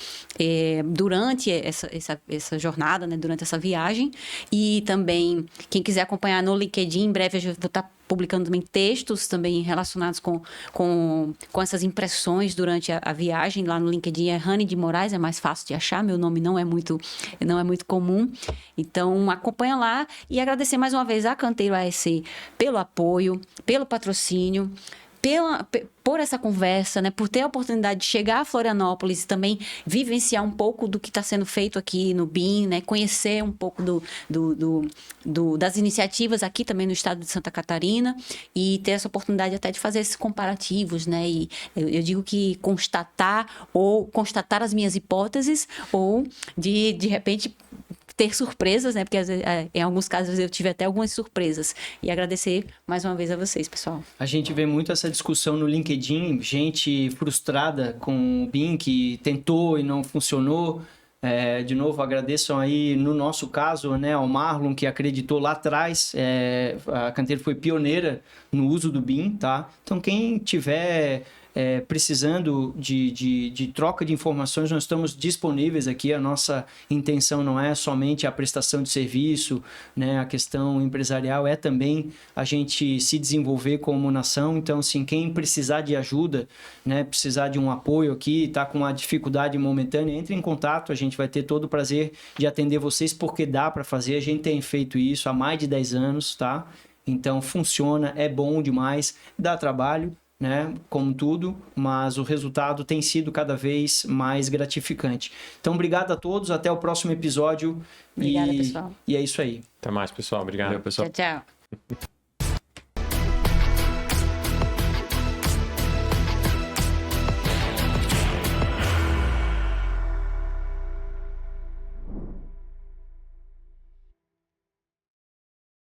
durante essa jornada, né? Durante essa viagem. E também, quem quiser acompanhar no LinkedIn, em breve eu vou estar publicando também textos também relacionados com essas impressões durante a viagem. Lá no LinkedIn é Rani de Moraes, é mais fácil de achar, meu nome não é muito comum. Então, acompanha lá, e agradecer mais uma vez a Canteiro AEC pelo apoio, pelo patrocínio, por essa conversa, né, por ter a oportunidade de chegar a Florianópolis e também vivenciar um pouco do que está sendo feito aqui no BIM, né, conhecer um pouco das iniciativas aqui também no estado de Santa Catarina e ter essa oportunidade até de fazer esses comparativos, né, e eu digo que constatar as minhas hipóteses ou de repente ter surpresas, né? Porque em alguns casos eu tive até algumas surpresas. E agradecer mais uma vez a vocês, pessoal. A gente vê muito essa discussão no LinkedIn, gente frustrada com o BIM, que tentou e não funcionou. De novo, agradeço aí, no nosso caso, né, ao Marlon, que acreditou lá atrás. A Canteiro foi pioneira no uso do BIM, tá? Então, quem tiver precisando de troca de informações, nós estamos disponíveis aqui. A nossa intenção não é somente a prestação de serviço, né? A questão empresarial é também a gente se desenvolver como nação. Então, assim, quem precisar de ajuda, né? Precisar de um apoio aqui, está com uma dificuldade momentânea, entre em contato, a gente vai ter todo o prazer de atender vocês, porque dá para fazer. A gente tem feito isso há mais de 10 anos, tá? Então, funciona, é bom demais, dá trabalho, né, como tudo, mas o resultado tem sido cada vez mais gratificante. Então, obrigado a todos, até o próximo episódio. Obrigada, pessoal. E é isso aí. Até mais, pessoal. Obrigado. Valeu, pessoal. Tchau, tchau.